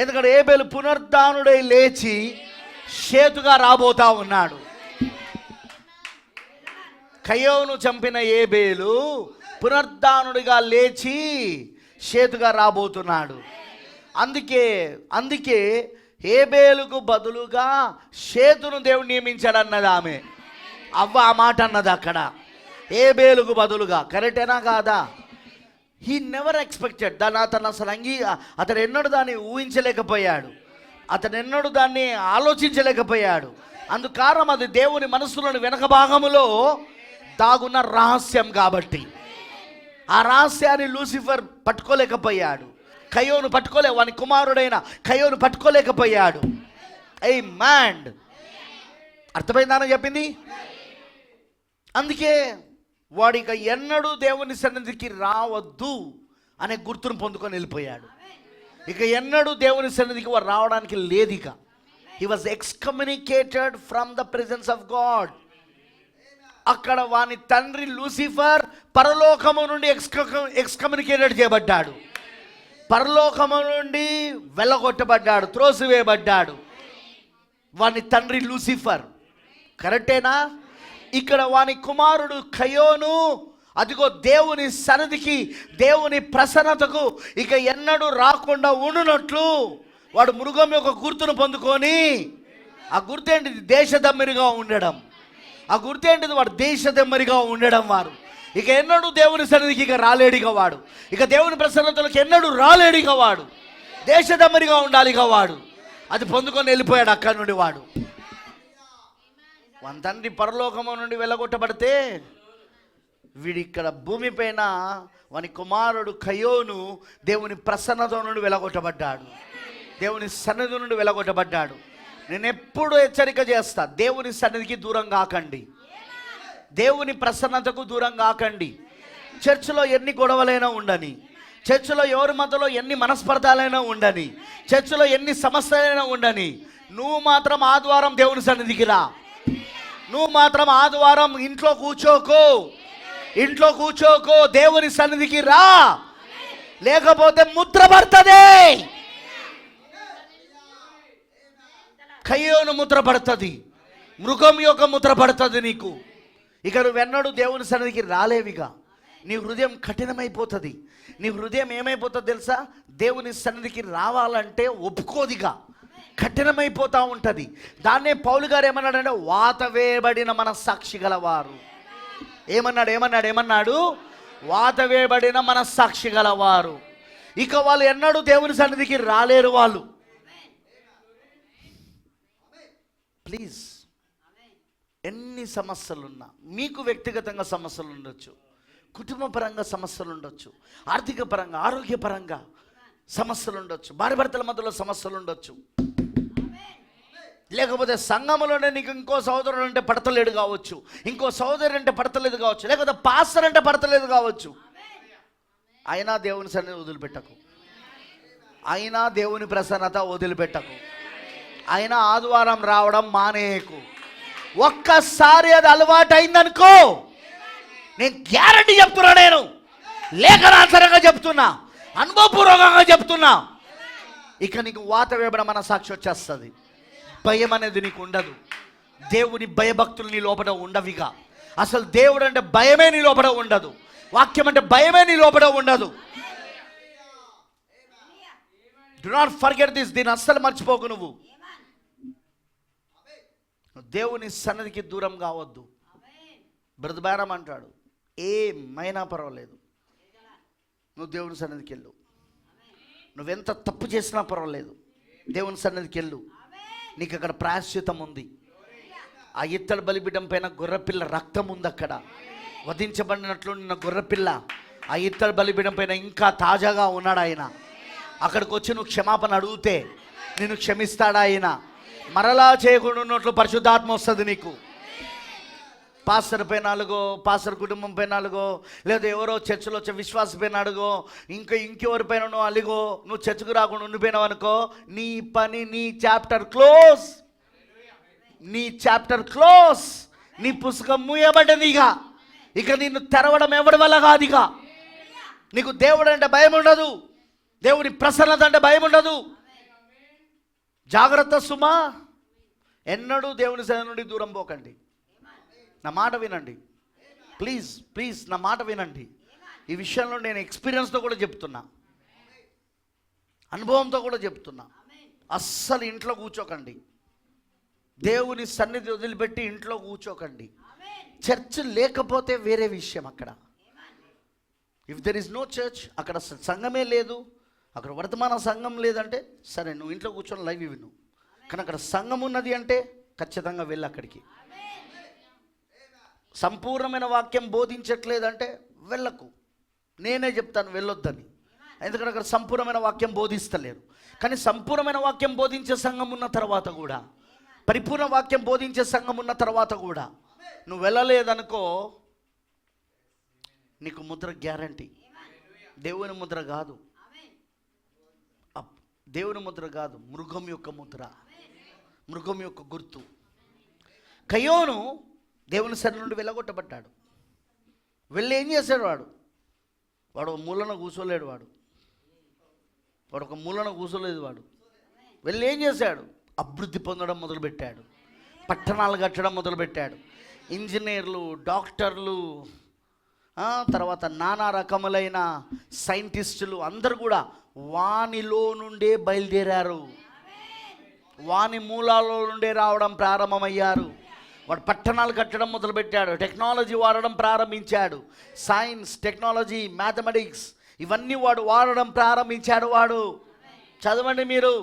ఎందుకంటే ఏబేలు పునరుద్ధానుడై లేచి షేతుగా రాబోతా ఉన్నాడు. కయోను చంపిన ఏబేలు పునరుద్ధానుడిగా లేచి షేతుగా రాబోతున్నాడు. అందుకే ఏబేలుకు బదులుగా షేతును దేవుడు నియమించాడు అన్నది ఆమె. అవ్వ ఆ మాట అన్నది అక్కడ, ఏబేలుకు బదులుగా. కరెక్టేనా కాదా? హీ నెవర్ ఎక్స్పెక్టెడ్ దాన్ని. అతను ఎన్నడూ దాన్ని ఊహించలేకపోయాడు, అతను ఎన్నడూ దాన్ని ఆలోచించలేకపోయాడు. అందుకారణం అది దేవుని మనసులోని వెనక భాగములో దాగున్న రహస్యం కాబట్టి ఆ రహస్యాన్ని లూసిఫర్ పట్టుకోలేకపోయాడు. కయోను వాని కుమారుడైన కయోను పట్టుకోలేకపోయాడు. ఆమేన్. అర్థమైందని చెప్పింది. అందుకే వాడిక ఎన్నడూ దేవుని సన్నిధికి రావద్దు అనే గుర్తును పొందుకొని వెళ్ళిపోయాడు. ఇక ఎన్నడూ దేవుని సన్నిధికి వాడు రావడానికి లేదు. ఇక he was excommunicated from the presence of God. అక్కడ వాని తండ్రి లూసిఫర్ పరలోకము నుండి ఎక్స్కమ్యూనికేటెడ్ చేయబడ్డాడు. పరలోకము నుండి వెళ్ళగొట్టబడ్డాడు, త్రోసివేయబడ్డాడు వాని తండ్రి లూసిఫర్. కరెక్టేనా? ఇక్కడ వాని కుమారుడు కయోను అదిగో దేవుని సన్నిధికి, దేవుని ప్రసన్నతకు ఇక ఎన్నడూ రాకుండా ఉండునట్లు వాడు మృగం యొక్క గుర్తును పొందుకొని ఆ గుర్తేంటిది? దేశదమ్మరిగా ఉండడం. ఆ గుర్తేంటిది? వాడు దేశదమ్మరిగా ఉండడం. వారు ఇక ఎన్నడూ దేవుని సన్నిధికి ఇక రాలేడిగా వాడు, ఇక దేవుని ప్రసన్నతలకు ఎన్నడూ రాలేడిగా వాడు, దేశదమ్మరిగా ఉండాలి ఇక వాడు. అది పొందుకొని వెళ్ళిపోయాడు అక్కడి నుండి వాడు. వాని తండ్రి పరలోకము నుండి వెళ్ళగొట్టబడితే వీడిక్కడ భూమిపైన వాని కుమారుడు కయోను దేవుని ప్రసన్నత నుండి వెళ్ళగొట్టబడ్డాడు, దేవుని సన్నిధి నుండి వెళ్ళగొట్టబడ్డాడు. నేను ఎప్పుడు హెచ్చరిక చేస్తా, దేవుని సన్నిధికి దూరం కాకండి, దేవుని ప్రసన్నతకు దూరం కాకండి. చర్చిలో ఎన్ని గొడవలైనా ఉండని, చర్చిలో ఎవరి మధ్యలో ఎన్ని మనస్పర్ధాలైనా ఉండని, చర్చిలో ఎన్ని సమస్యలైనా ఉండని, నువ్వు మాత్రం ఆదివారం దేవుని సన్నిధికి రా. నువ్వు మాత్రం ఆదివారం ఇంట్లో కూర్చోకో, దేవుని సన్నిధికి రా. లేకపోతే ముద్ర పడుతుంది, కయ్యోను ముద్ర పడుతుంది, మృగం యొక్క ముద్ర పడుతుంది నీకు. ఇక నువ్వెన్నడూ దేవుని సన్నిధికి రాలేవిగా. నీ హృదయం కఠినమైపోతుంది. నీ హృదయం ఏమైపోతుంది తెలుసా? దేవుని సన్నిధికి రావాలంటే ఒప్పుకోదిగా, కఠినమైపోతూ ఉంటుంది. దాన్నే పౌలు గారు ఏమన్నాడంటే, వాత వేయబడిన మనస్సాక్షి గలవారు. ఏమన్నాడు? వాత వేయబడిన మనస్సాక్షి గలవారు. ఇక వాళ్ళు ఎన్నడూ దేవుని సన్నిధికి రాలేరు వాళ్ళు. ప్లీజ్, ఎన్ని సమస్యలున్నా, మీకు వ్యక్తిగతంగా సమస్యలు ఉండొచ్చు, కుటుంబ పరంగా సమస్యలు ఉండొచ్చు, ఆర్థిక పరంగా, ఆరోగ్యపరంగా సమస్యలు ఉండొచ్చు, భార్య భర్తల మధ్యలో సమస్యలు ఉండొచ్చు, లేకపోతే సంఘములోనే నీకు ఇంకో సహోదరుడు అంటే పడతలేడు కావచ్చు, ఇంకో సహోదరు అంటే పడతలేదు కావచ్చు, లేకపోతే పాస్టర్ అంటే పడతలేదు కావచ్చు. అయినా దేవుని సన్నిధి వదిలిపెట్టకు, అయినా దేవుని ప్రసన్నత వదిలిపెట్టకు, అయినా ఆదివారం రావడం మానేయకు. ఒక్కసారి అది అలవాటు అయిందనుకో, నేను గ్యారంటీ చెప్తున్నా, నేను లేఖనాంతరంగా చెప్తున్నా, అనుభవపూర్వకంగా చెప్తున్నా, ఇక నీకు వాత వేయబడిన మనస్సాక్షి వచ్చేస్తుంది. భయం అనేది నీకు ఉండదు. దేవుని భయభక్తులు నీ లోపల ఉండవిగా. అసలు దేవుడు అంటే భయమే నీ లోపల ఉండదు, వాక్యం అంటే భయమే నీ లోపల ఉండదు. Do not forget this. దీన్ని అస్సలు మర్చిపోకు. నువ్వు దేవుని సన్నిధికి దూరం కావద్దు. బ్రదర్ అంటాడు, ఏమైనా పర్వాలేదు, నువ్వు దేవుని సన్నిధికి వెళ్ళు. నువ్వెంత తప్పు చేసినా పర్వాలేదు, దేవుని సన్నిధికి వెళ్ళు. నీకు అక్కడ ప్రాయశ్చితం ఉంది. ఆ ఇత్తడి బలిపీఠం పైన గొర్రెపిల్ల రక్తం ఉంది. అక్కడ వధించబడినట్లు నిన్న గొర్రెపిల్ల ఆ ఇత్తడి బలిపీఠం పైన ఇంకా తాజాగా ఉన్నాడు ఆయన. అక్కడికి వచ్చి నువ్వు క్షమాపణ అడిగితే నిన్ను క్షమిస్తాడా ఆయన. మరలా చేయకుండా ఉన్నట్లు పరిశుద్ధాత్మ వస్తుంది నీకు. పాస్టర్ పైన అలుగో, పాస్టర్ కుటుంబం పైన అలుగో, లేదా ఎవరో చర్చలో వచ్చే విశ్వాస పైన అడుగో, ఇంకెవరిపైన నువ్వు అలిగో, నువ్వు చర్చకు రాకుండా ఉండిపోయినావు అనుకో, నీ పని, నీ చాప్టర్ క్లోజ్, నీ చాప్టర్ క్లోజ్, నీ పుస్తకం మూయబడ్డది. ఇక నిన్ను తెరవడం ఎవడి వల్ల కాదు. ఇక నీకు దేవుడు అంటే భయం ఉండదు, దేవుని ప్రసన్నత అంటే భయం ఉండదు. జాగ్రత్త సుమా, ఎన్నడూ దేవుని సన్నిధి నుండి దూరం పోకండి. నా మాట వినండి, ప్లీజ్ నా మాట వినండి. ఈ విషయంలో నేను ఎక్స్పీరియన్స్తో కూడా చెప్తున్నా, అనుభవంతో కూడా చెప్తున్నా. అస్సలు ఇంట్లో కూర్చోకండి, దేవుని సన్నిధి వదిలిపెట్టి ఇంట్లో కూర్చోకండి. చర్చ్ లేకపోతే వేరే విషయం. అక్కడ if there is no church, అక్కడ సంఘమే లేదు, అక్కడ వర్తమాన సంఘం లేదంటే సరే, నువ్వు ఇంట్లో కూర్చొని లైవ్ విను. కానీ అక్కడ సంఘం ఉన్నది అంటే ఖచ్చితంగా వెళ్ళి అక్కడికి. సంపూర్ణమైన వాక్యం బోధించట్లేదంటే వెళ్ళకు. నేనే చెప్తాను వెళ్ళొద్దని, ఎందుకంటే అక్కడ సంపూర్ణమైన వాక్యం బోధిస్తలేరు. కానీ సంపూర్ణమైన వాక్యం బోధించే సంఘం ఉన్న తర్వాత కూడా, పరిపూర్ణ వాక్యం బోధించే సంఘం ఉన్న తర్వాత కూడా నువ్వు వెళ్ళలేదనుకో, నీకు ముద్ర గ్యారంటీ. దేవుని ముద్ర కాదు, దేవుని ముద్ర కాదు, మృగం యొక్క ముద్ర, మృగం యొక్క గుర్తు. కయోను దేవుని సన్నిధి నుండి వెళ్ళగొట్టబడ్డాడు. వెళ్ళి ఏం చేశాడు? వాడు ఒక మూలన కూర్చోలేడు. వాడు ఒక మూలన కూర్చోలేదు. వాడు వెళ్ళి ఏం చేశాడు? అభివృద్ధి పొందడం మొదలుపెట్టాడు, పట్టణాలు కట్టడం మొదలుపెట్టాడు. ఇంజనీర్లు, డాక్టర్లు, తర్వాత నానా రకములైన సైంటిస్టులు అందరూ కూడా వానిలో నుండే బయలుదేరారు. వాని మూలాల్లో నుండే రావడం ప్రారంభమయ్యారు. వాడు పట్టణాలు కట్టడం మొదలుపెట్టాడు, టెక్నాలజీ వాడడం ప్రారంభించాడు. సైన్స్, టెక్నాలజీ, మ్యాథమెటిక్స్ ఇవన్నీ వాడు వాడడం ప్రారంభించాడు. వాడు చదవండి మీరు,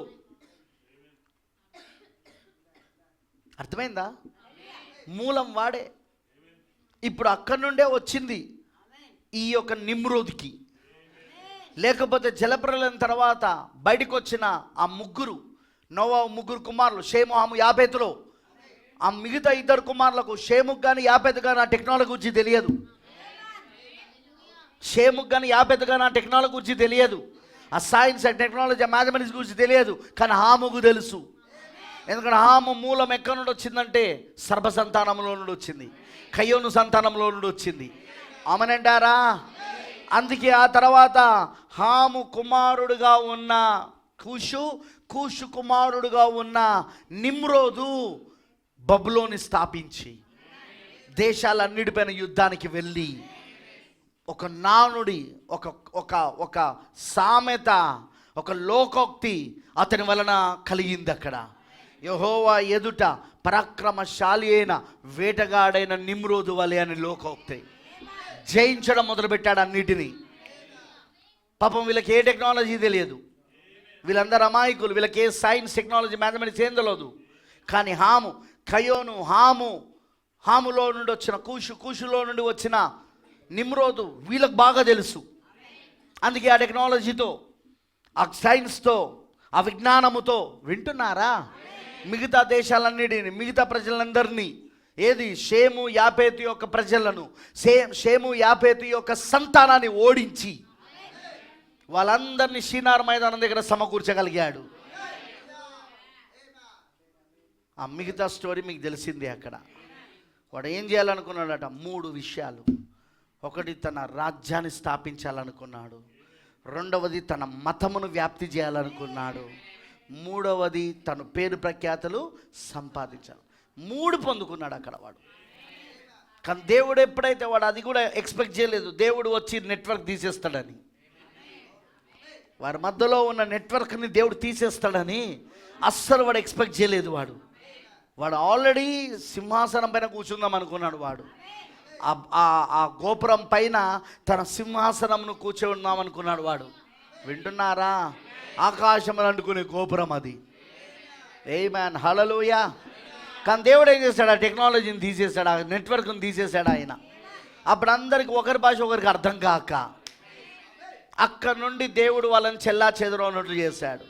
అర్థమైందా? మూలం వాడే. ఇప్పుడు అక్కడి నుండే వచ్చింది ఈ యొక్క నిమ్రోద్కి. లేకపోతే జలప్రలయం తర్వాత బయటికి వచ్చిన ఆ ముగ్గురు, నోవా ముగ్గురు కుమారులు, షేము, హాము, యాపెతులో, ఆ మిగతా ఇద్దరు కుమారులకు, షేముకు కానీ యాపెతు కానీ ఆ టెక్నాలజీ గురించి తెలియదు. షేముకు కానీ యాపెతు కానీ ఆ టెక్నాలజీ గురించి తెలియదు. ఆ సైన్స్, ఆ టెక్నాలజీ, ఆ మ్యాథమెటిక్స్ గురించి తెలియదు. కానీ హాముకు తెలుసు. ఎందుకంటే హాము మూలం ఎక్కడి నుండి వచ్చిందంటే సర్ప సంతానంలో నుండి వచ్చింది, కయ్యోను సంతానంలో నుండి వచ్చింది. అమనంటారా? అందుకే ఆ తర్వాత హాము కుమారుడుగా ఉన్న కూషు కుమారుడుగా ఉన్న నిమ్రోదు బబులోని స్థాపించి దేశాలన్నిటిపైన యుద్ధానికి వెళ్ళి ఒక నానుడి, ఒక ఒక ఒక సామెత, ఒక లోకోక్తి అతని వలన కలిగింది. అక్కడ యెహోవా ఎదుట పరాక్రమశాలి అయిన వేటగాడైన నిమ్రోదు వలె అని లోకోక్తి. జయించడం మొదలుపెట్టాడు అన్నిటినీ. పాపం వీళ్ళకి ఏ టెక్నాలజీ తెలియదు, వీళ్ళందరూ అమాయకులు, వీళ్ళకి ఏ సైన్స్, టెక్నాలజీ, మ్యాథమెటిక్స్ ఏం తెలియదు. కానీ హాము, కయోను, హాములో నుండి వచ్చిన కూషులో నుండి వచ్చిన నిమ్రోదు వీళ్ళకి బాగా తెలుసు. అందుకే ఆ టెక్నాలజీతో, ఆ సైన్స్తో, ఆ విజ్ఞానముతో వింటున్నారా మిగతా దేశాలన్నిటిని, మిగతా ప్రజలందరినీ, ఏది షేము యాపేతు యొక్క ప్రజలను, షేము యాపేతు యొక్క సంతానాన్ని ఓడించి వాళ్ళందరినీ షీనార్ మైదానం దగ్గర సమకూర్చగలిగాడు. ఆ మిగతా స్టోరీ మీకు తెలిసిందే. అక్కడ వాడు ఏం చేయాలనుకున్నాడట? 3 విషయాలు. ఒకటి, తన రాజ్యాన్ని స్థాపించాలనుకున్నాడు. రెండవది, తన మతమును వ్యాప్తి చేయాలనుకున్నాడు. మూడవది, తన పేరు ప్రఖ్యాతలు సంపాదించాలి. 3 పొందుకున్నాడు అక్కడ వాడు. కానీ దేవుడు ఎప్పుడైతే, వాడు అది కూడా ఎక్స్పెక్ట్ చేయలేదు దేవుడు వచ్చి నెట్వర్క్ తీసేస్తాడని. వారి మధ్యలో ఉన్న నెట్వర్క్ని దేవుడు తీసేస్తాడని అస్సలు వాడు ఎక్స్పెక్ట్ చేయలేదు. వాడు ఆల్రెడీ సింహాసనం పైన కూర్చుందాం అనుకున్నాడు. వాడు ఆ గోపురం పైన తన సింహాసనంను కూర్చోందాం అనుకున్నాడు. వాడు వింటున్నారా? ఆకాశం అంటుకునే గోపురం అది. ఆమేన్, హల్లెలూయా. కానీ దేవుడు ఏం చేశాడు? ఆ టెక్నాలజీని తీసేశాడు, ఆ నెట్వర్క్ని తీసేశాడు ఆయన. అప్పుడు అందరికి ఒకరి భాష ఒకరికి అర్థం కాక అక్కడ నుండి దేవుడు వాళ్ళని చెల్లా చెదరన్నట్లు చేశాడు.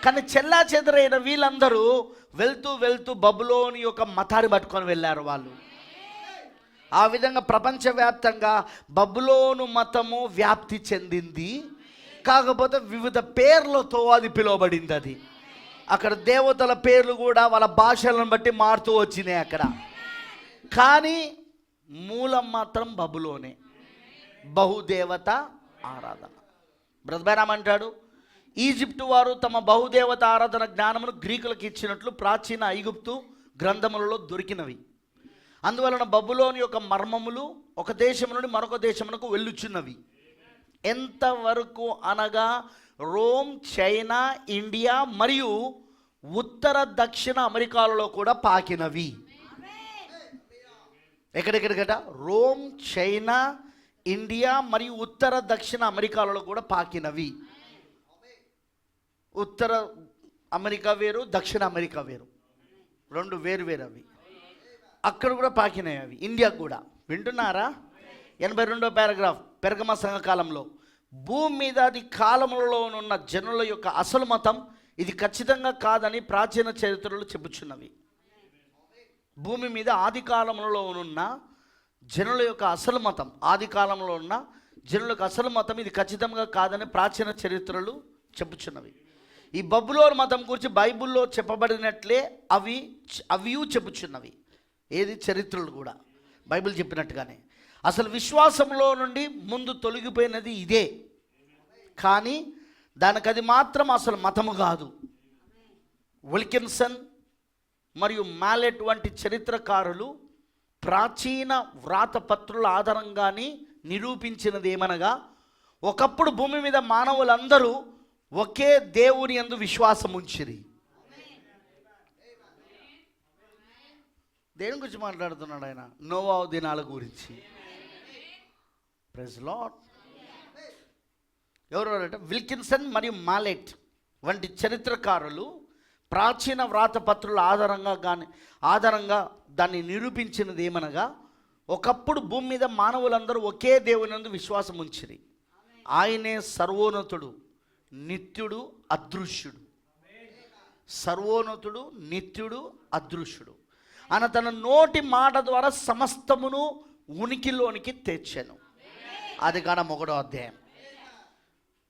కానీ చెల్లా చెదరైన వీళ్ళందరూ వెళ్తూ వెళ్తూ బబులోని యొక్క మతాన్ని పట్టుకొని వెళ్ళారు వాళ్ళు. ఆ విధంగా ప్రపంచవ్యాప్తంగా బబులోను మతము వ్యాప్తి చెందింది. కాకపోతే వివిధ పేర్లతో అది పిలువబడింది. అది అక్కడ దేవతల పేర్లు కూడా వాళ్ళ భాషలను బట్టి మారుతూ వచ్చినాయి అక్కడ. కానీ మూలం మాత్రం బబులోనే, బహుదేవత ఆరాధన. బ్రదర్ అంటాడు, ఈజిప్టు వారు తమ బహుదేవత ఆరాధన జ్ఞానమును గ్రీకులకు ఇచ్చినట్లు ప్రాచీన ఐగుప్తు గ్రంథములలో దొరికినవి. అందువలన బబులోని యొక్క మర్మములు ఒక దేశం నుండి మరొక దేశమునకు వెళ్ళుచున్నవి. ఎంతవరకు అనగా రోమ్, చైనా, ఇండియా మరియు ఉత్తర దక్షిణ అమెరికాలలో కూడా పాకినవి. ఎక్కడెక్కడికట? రోమ్, చైనా, ఇండియా మరియు ఉత్తర దక్షిణ అమెరికాలలో కూడా పాకినవి. ఉత్తర అమెరికా వేరు, దక్షిణ అమెరికా వేరు, 2 వేరు వేరు అవి. అక్కడ కూడా పాకినాయి అవి, ఇండియాకు కూడా. వింటున్నారా? 82వ పారాగ్రాఫ్, పెర్గమ సంఘకాలంలో భూమి మీద అది కాలములలో ఉన్న జనుల యొక్క అసలు మతం ఇది ఖచ్చితంగా కాదని ప్రాచీన చరిత్రలు చెప్పుచున్నవి. భూమి మీద ఆది కాలంలో ఉన్న జనుల యొక్క అసలు మతం, ఆది కాలంలో ఉన్న జనుల యొక్క అసలు మతం ఇది ఖచ్చితంగా కాదని ప్రాచీన చరిత్రలు చెప్పుచున్నవి. ఈ బబులోను మతం గురించి బైబిల్లో చెప్పబడినట్లే అవి చెప్పుచున్నవి. ఏది? చరిత్రలు కూడా బైబిల్ చెప్పినట్టుగానే. అసలు విశ్వాసంలో నుండి ముందు తొలగిపోయినది ఇదే, కానీ దానికి అది మాత్రం అసలు మతము కాదు. విల్కిన్సన్ మరియు మ్యాలెట్ వంటి చరిత్రకారులు ప్రాచీన వ్రాతపత్రుల ఆధారంగానే నిరూపించినది ఏమనగా, ఒకప్పుడు భూమి మీద మానవులందరూ ఒకే దేవుని యందు విశ్వాసం ఉంచిరి. దేని గురించి మాట్లాడుతున్నాడు ఆయన? నోవాహు దినాల గురించి. Praise lord. ఎవరెవరంటే విల్కిన్సన్ మరియు మాలెట్ వంటి చరిత్రకారులు ప్రాచీన వ్రాతపత్రుల ఆధారంగా దాన్ని నిరూపించినది ఏమనగా, ఒకప్పుడు భూమి మీద మానవులందరూ ఒకే దేవునందు విశ్వాసం ఉంచిరి. ఆయనే సర్వోన్నతుడు, నిత్యుడు, అదృశ్యుడు. సర్వోన్నతుడు, నిత్యుడు, అదృశ్యుడు. ఆయన తన నోటి మాట ద్వారా సమస్తమును ఉనికిలోనికి తెచ్చాను. అది కాన 1వ అధ్యాయం.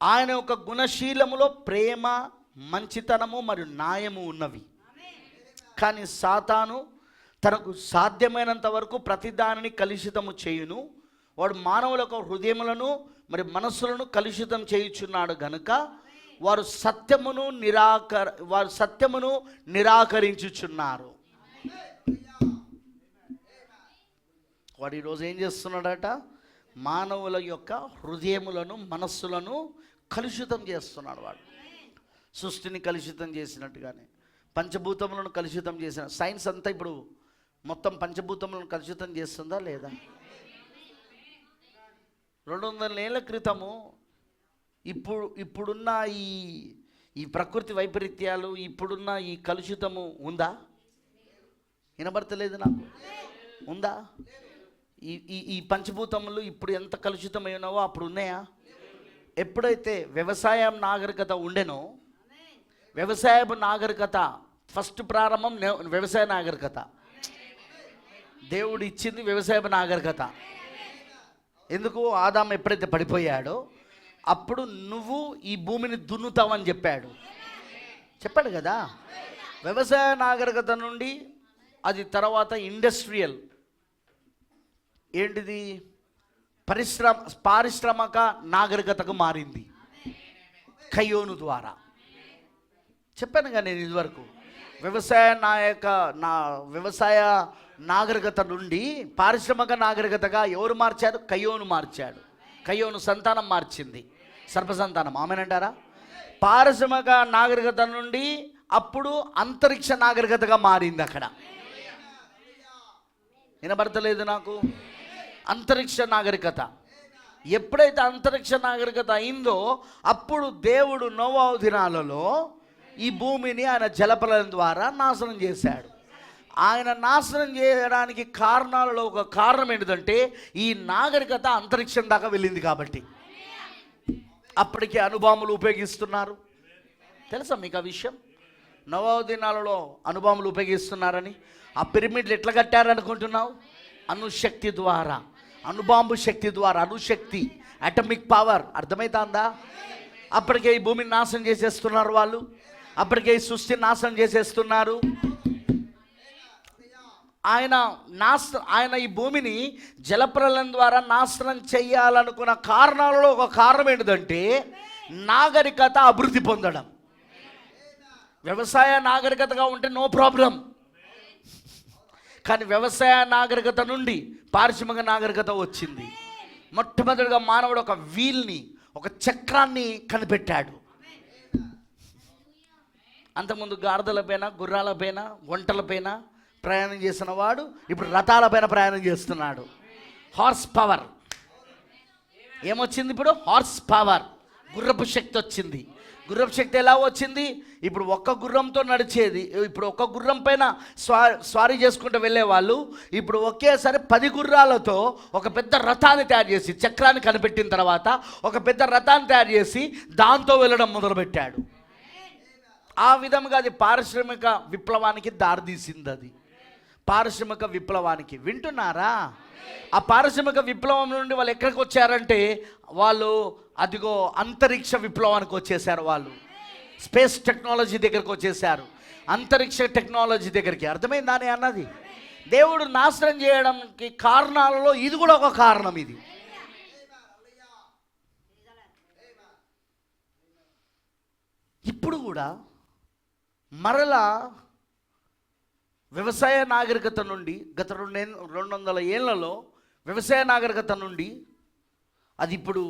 ఆయన యొక్క గుణశీలములో ప్రేమ, మంచితనము మరియు న్యాయము ఉన్నవి. కానీ సాతాను తనకు సాధ్యమైనంత వరకు ప్రతిదానిని కలుషితము చేయును. వాడు మానవుల యొక్క హృదయములను మరి మనస్సులను కలుషితం చేయుచున్నాడు గనుక వారు సత్యమును నిరాకరించుచున్నారు. వాడు ఈరోజు ఏం చేస్తున్నాడట? మానవుల యొక్క హృదయములను మనస్సులను కలుషితం చేస్తున్నాడు. వాడు సృష్టిని కలుషితం చేసినట్టుగానే పంచభూతములను కలుషితం చేసిన సైన్స్ అంతా ఇప్పుడు మొత్తం పంచభూతములను కలుషితం చేస్తుందా లేదా? 200 ఏళ్ల క్రితము ఇప్పుడున్న ఈ ప్రకృతి వైపరీత్యాలు, ఇప్పుడున్న ఈ కలుషితము ఉందా? వినబడతలేదు నాకు. ఉందా? ఈ పంచభూతములు ఇప్పుడు ఎంత కలుషితమై ఉన్నావో అప్పుడు ఉన్నాయా? ఎప్పుడైతే వ్యవసాయం నాగరికత ఉండెనో, వ్యవసాయపు నాగరికత ఫస్ట్ ప్రారంభం వ్యవసాయ నాగరికత. దేవుడు ఇచ్చింది వ్యవసాయపు నాగరికత. ఎందుకు? ఆదాము ఎప్పుడైతే పడిపోయాడో అప్పుడు నువ్వు ఈ భూమిని దున్నుతావని చెప్పాడు కదా. వ్యవసాయ నాగరికత నుండి అది తర్వాత ఇండస్ట్రియల్ ఏంటిది పారిశ్రామిక నాగరికతకు మారింది కయ్యోను ద్వారా. చెప్పాను కదా నేను ఇదివరకు. వ్యవసాయ నాగరికత నుండి పారిశ్రామిక నాగరికతగా ఎవరు మార్చారు? కయ్యోను మార్చాడు. కయ్యోను సంతానం మార్చింది, సర్పసంతానం. ఆమెనంటారా? పారిశ్రామిక నాగరికత నుండి అప్పుడు అంతరిక్ష నాగరికతగా మారింది. అక్కడ వినబడతలేదు నాకు. అంతరిక్ష నాగరికత ఎప్పుడైతే అంతరిక్ష నాగరికత అయిందో అప్పుడు దేవుడు నోవాహు దినాలలో ఈ భూమిని ఆయన జలప్రలయం ద్వారా నాశనం చేశాడు. ఆయన నాశనం చేయడానికి కారణాలలో ఒక కారణం ఏంటంటే ఈ నాగరికత అంతరిక్షం దాకా వెళ్ళింది కాబట్టి. అప్పటికే అణుబాంబులు ఉపయోగిస్తున్నారు. తెలుసా మీకు ఆ విషయం? నోవాహు దినాలలో అణుబాంబులు ఉపయోగిస్తున్నారని. ఆ పిరమిడ్లు ఎట్లా కట్టారనుకుంటున్నావు? అణుశక్తి ద్వారా, అణుబాంబు శక్తి ద్వారా. అణుశక్తి, అటమిక్ పవర్. అర్థమవుతుందా? అప్పటికే ఈ భూమిని నాశనం చేసేస్తున్నారు వాళ్ళు. అప్పటికే ఈ సృష్టిని నాశనం చేసేస్తున్నారు. ఆయన ఈ భూమిని జలప్రలయం ద్వారా నాశనం చేయాలనుకున్న కారణాలలో ఒక కారణం ఏంటంటే నాగరికత అభివృద్ధి పొందడం. వ్యవసాయ నాగరికతగా ఉంటే నో ప్రాబ్లం. కానీ వ్యవసాయ నాగరికత నుండి పారిశ్రామిక నాగరికత వచ్చింది. మొట్టమొదటిగా మానవుడు ఒక వీల్ని, ఒక చక్రాన్ని కనిపెట్టాడు. అంతకుముందు గాడిదలపైన, గుర్రాలపైన, ఒంటలపైన ప్రయాణం చేసిన వాడు ఇప్పుడు రథాలపైన ప్రయాణం చేస్తున్నాడు. హార్స్ పవర్ ఏమొచ్చింది ఇప్పుడు? హార్స్ పవర్, గుర్రపు శక్తి వచ్చింది. గుర్రపు శక్తి ఎలా వచ్చింది? ఇప్పుడు ఒక్క గుర్రంతో నడిచేది, ఇప్పుడు ఒక్క గుర్రం పైన స్వారీ చేసుకుంటూ వెళ్ళే వాళ్ళు ఇప్పుడు ఒకేసారి 10 గుర్రాలతో ఒక పెద్ద రథాన్ని తయారు చేసి, చక్రాన్ని కనిపెట్టిన తర్వాత ఒక పెద్ద రథాన్ని తయారు చేసి దాంతో వెళ్ళడం మొదలుపెట్టాడు. ఆ విధంగా అది పారిశ్రామిక విప్లవానికి దారితీసింది. అది పారిశ్రామిక విప్లవానికి. వింటున్నారా? ఆ పారిశ్రామిక విప్లవం నుండి వాళ్ళు ఎక్కడికి వచ్చారంటే వాళ్ళు అదిగో అంతరిక్ష విప్లవానికి వచ్చేసారు. వాళ్ళు స్పేస్ టెక్నాలజీ దగ్గరికి వచ్చేసారు, అంతరిక్ష టెక్నాలజీ దగ్గరికి. అర్థమైందా అని అన్నది? దేవుడు నాశనం చేయడానికి కారణాలలో ఇది కూడా ఒక కారణం. ఇది ఇప్పుడు కూడా మరలా వ్యవసాయ నాగరికత నుండి గత 200 ఏళ్లలో వ్యవసాయ నాగరికత నుండి అది ఇప్పుడు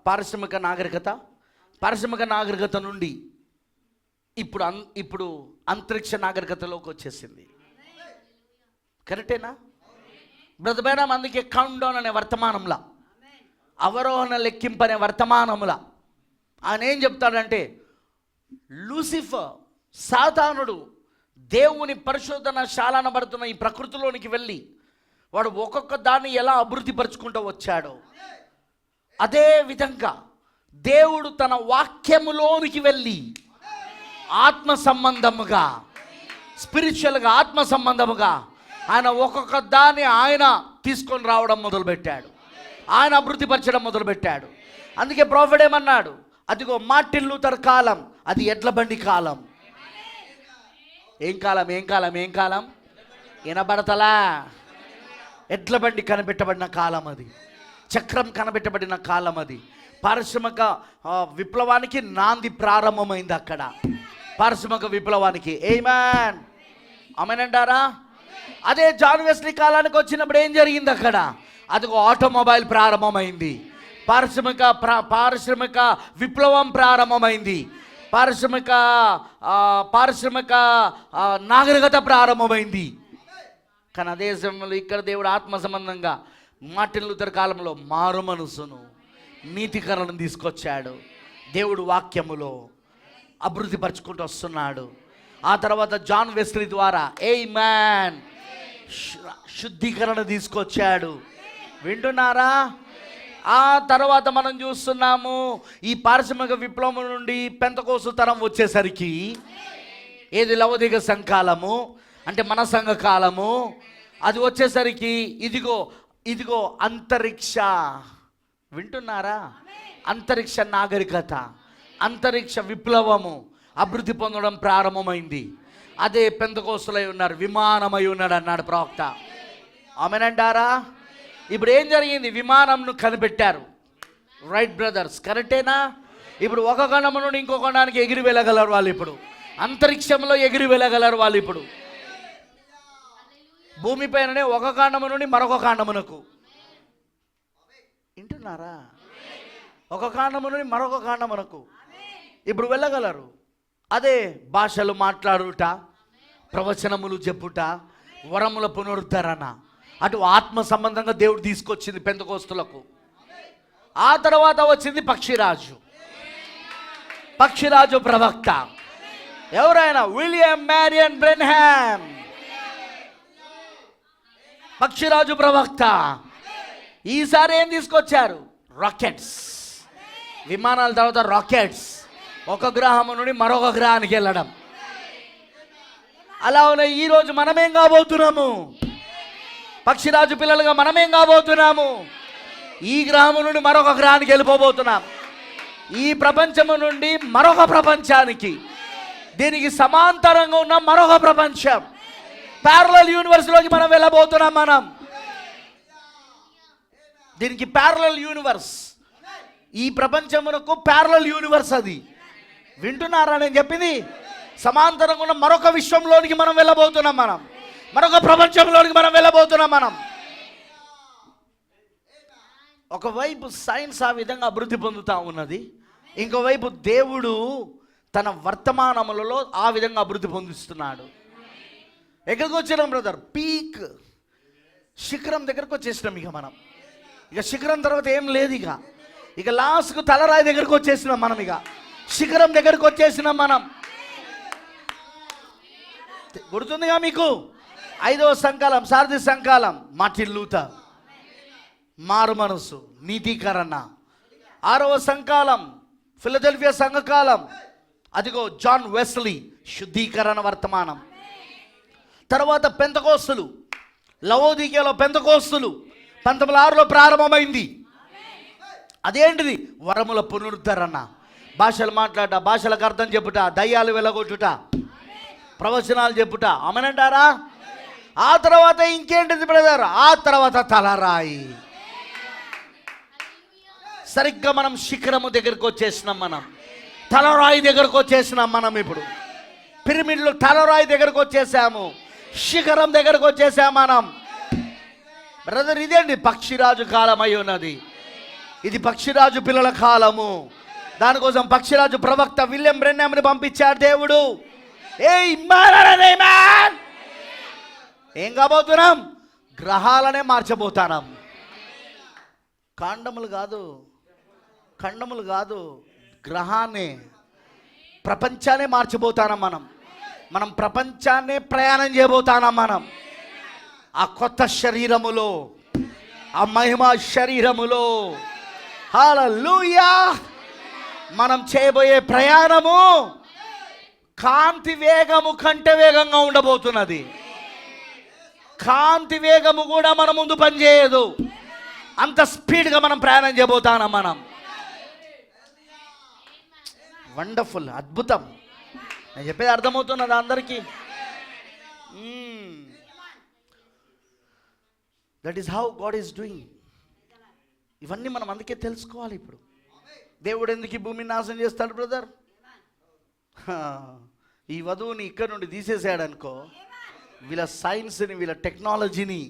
పారిశ్రామిక నాగరికత నుండి ఇప్పుడు అంతరిక్ష నాగరికతలోకి వచ్చేసింది. కరెక్టేనా? బ్రదబేడం అందుకే కౌంట్ డౌన్ అనే వర్తమానంలా, అవరోహణ లెక్కింపు అనే వర్తమానములా ఆయన ఏం చెప్తాడంటే, లూసిఫర్ సాతానుడు దేవుని పరిశోధన శాలనబడుతున్న ఈ ప్రకృతిలోనికి వెళ్ళి వాడు ఒక్కొక్క దాన్ని ఎలా అభివృద్ధి పరుచుకుంటూ వచ్చాడో, అదే విధంగా దేవుడు తన వాక్యములోనికి వెళ్ళి ఆత్మ సంబంధముగా, స్పిరిచువల్గా ఆత్మ సంబంధముగా ఆయన ఒక్కొక్క దాన్ని ఆయన తీసుకొని రావడం మొదలుపెట్టాడు, ఆయన అభివృద్ధి పరచడం మొదలుపెట్టాడు. అందుకే ప్రాఫెట్ ఏమన్నాడు, అదిగో మార్టిన్ లూథర్ కాలం, అది ఎడ్ల బండి కాలం. ఏం కాలం? ఏం కాలం? ఏం కాలం? వినబడతలా? ఎడ్ల బండి కనిపెట్టబడిన కాలం అది, చక్రం కనిపెట్టబడిన కాలం అది. పారిశ్రామిక విప్లవానికి నాంది ప్రారంభమైంది అక్కడ, పారిశ్రామిక విప్లవానికి. ఆమేన్, ఆమేన్ అంటారా? అదే జాన్ వెస్లీ కాలానికి వచ్చినప్పుడు ఏం జరిగింది అక్కడ? అదిగో ఆటోమొబైల్ ప్రారంభమైంది, పారిశ్రామిక విప్లవం ప్రారంభమైంది, పారిశ్రామిక నాగరికత ప్రారంభమైంది. కానీ అదే సమయంలో ఇక్కడ దేవుడు ఆత్మ సంబంధంగా మార్టిన్ లూథర్ కాలంలో మారు మనసును, నీతికరణను తీసుకొచ్చాడు. దేవుడు వాక్యములో అభివృద్ధి పరుచుకుంటూ వస్తున్నాడు. ఆ తర్వాత జాన్ వెస్లీ ద్వారా ఆమేన్ శుద్ధీకరణ తీసుకొచ్చాడు. వింటున్నారా? ఆ తర్వాత మనం చూస్తున్నాము ఈ పారిశ్రామిక విప్లవం నుండి పెంతెకోస్తు తరం వచ్చేసరికి ఏది లవోదిక సంఘకాలము అంటే మన సంఘ కాలము, అది వచ్చేసరికి ఇదిగో అంతరిక్ష, వింటున్నారా? అంతరిక్ష నాగరికత, అంతరిక్ష విప్లవము అభివృద్ధి పొందడం ప్రారంభమైంది. అదే పెంతెకోస్తులై ఉన్నారు, విమానమై ఉన్నాడు అన్నాడు ప్రవక్త. ఆమేనంటారా? ఇప్పుడు ఏం జరిగింది? విమానంను కనిపెట్టారు. రైట్ బ్రదర్స్, కరెక్టేనా? ఇప్పుడు ఒక ఖండము నుండి ఇంకో ఖండానికి ఎగిరి వెళ్ళగలరు వాళ్ళు. ఇప్పుడు అంతరిక్షంలో ఎగిరి వెళ్ళగలరు వాళ్ళు. ఇప్పుడు భూమిపైననే ఒక ఖండము నుండి మరొక ఖండమునకు, వింటున్నారా? ఒక ఖండము నుండి మరొక ఖండమునకు ఇప్పుడు వెళ్ళగలరు. అదే భాషలు మాట్లాడుట, ప్రవచనములు చెప్పుట, వరముల పునరుద్ధరణ, అటు ఆత్మ సంబంధంగా దేవుడు తీసుకొచ్చింది పెంతెకోస్తులకు. ఆ తర్వాత వచ్చింది పక్షిరాజు ప్రవక్త. ఎవరైనా? విలియం మ్యారియన్ బ్రెన్హామ్, పక్షిరాజు ప్రవక్త. ఈసారి ఏం తీసుకొచ్చారు? రాకెట్స్, విమానాల తర్వాత రాకెట్స్, ఒక గ్రహం నుండి మరొక గ్రహానికి వెళ్ళడం. అలా ఉన్నాయి. ఈరోజు మనమేం కాబోతున్నాము? పక్షిరాజు పిల్లలుగా మనమేం కాబోతున్నాము? ఈ గ్రహం నుండి మరొక గ్రహానికి వెళ్ళిపోబోతున్నాం. ఈ ప్రపంచము నుండి మరొక ప్రపంచానికి, దీనికి సమాంతరంగా ఉన్న మరొక ప్రపంచం, ప్యారలల్ యూనివర్స్లోకి మనం వెళ్ళబోతున్నాం. మనం దీనికి ప్యారలల్ యూనివర్స్, ఈ ప్రపంచమునకు ప్యారలల్ యూనివర్స్ అది. వింటున్నారా నేను చెప్పింది? సమాంతరంగా ఉన్న మరొక విశ్వంలోనికి మనం వెళ్ళబోతున్నాం. మనం మరొక ప్రపంచంలోనికి మనం వెళ్ళబోతున్నాం. మనం ఒకవైపు సైన్స్ ఆ విధంగా అభివృద్ధి పొందుతూ ఉన్నది, ఇంకోవైపు దేవుడు తన వర్తమానములలో ఆ విధంగా అభివృద్ధి పొందిస్తున్నాడు. ఎక్కడికి వచ్చినాం బ్రదర్? పీక్, శిఖరం దగ్గరకు వచ్చేసినాం. ఇక శిఖరం తర్వాత ఏం లేదు. ఇక లాస్ట్కు తలరాయి దగ్గరకు వచ్చేసినాం మనం. ఇక శిఖరం దగ్గరకు వచ్చేసినాం మనం. గుర్తుందిగా మీకు? 5వ సంకాలం, సారథి సంకాలం, మార్టిన్ లూథర్ మారు మనసు, నీతీకరణ. 6వ సంకాలం ఫిలదెల్ఫియా సంఘకాలం, అదిగో జాన్ వెస్లీ శుద్ధీకరణ వర్తమానం. తర్వాత పెంతెకోస్తులు, లవోదికీయలో పెంతెకోస్తులు 1906లో ప్రారంభమైంది. అదేంటిది? వరముల పునరుద్ధరణ, భాషలు మాట్లాడ, భాషలకు అర్థం చెప్పుట, దయ్యాలు వెలగొట్టుట, ప్రవచనాలు చెప్పుట. ఆమేనంటారా? ఆ తర్వాత ఇంకేంటిది బ్రదర్? ఆ తర్వాత తలరాయి. సరిగ్గా మనం శిఖరము దగ్గరకు వచ్చేసినాం. మనం తలరాయి దగ్గరకు వచ్చేసినాం. మనం ఇప్పుడు పిరమిడ్లు తలరాయి దగ్గరకు వచ్చేసాము, శిఖరం దగ్గరకు వచ్చేసాం మనం. బ్రదర్ ఇదేంటి? పక్షిరాజు కాలం అయి ఉన్నది. ఇది పక్షిరాజు పిల్లల కాలము. దానికోసం పక్షిరాజు ప్రవక్త విలియం బ్రెన్హామ్ని పంపించాడు దేవుడు. ఏం కాబోతున్నాం? గ్రహాలనే మార్చబోతున్నాం. ఖండములు కాదు, గ్రహాన్ని, ప్రపంచాన్ని మార్చబోతున్నాం. మనం ప్రపంచాన్ని ప్రయాణం చేయబోతున్నాం. మనం ఆ కొత్త శరీరములో, ఆ మహిమ శరీరములో. హల్లెలూయా. మనం చేయబోయే ప్రయాణము కాంతి వేగము కంటే వేగంగా ఉండబోతున్నది. కాంతి వేగము కూడా మన ముందు పనిచేయదు. అంత స్పీడ్గా మనం ప్రయాణం చేయబోతున్నాం. మనం వండర్ఫుల్, అద్భుతం. నేను చెప్పేది అర్థమవుతున్నది అందరికీ? That is how God is doing. ఇవన్నీ మనం అందుకే తెలుసుకోవాలి. ఇప్పుడు దేవుడు ఎందుకు ఈ భూమిని నాశనం చేస్తాడు బ్రదర్? ఈ వధువుని ఇక్కడ నుండి తీసేసాడు అనుకో, వీళ్ళ సైన్స్ని, వీళ్ళ టెక్నాలజీని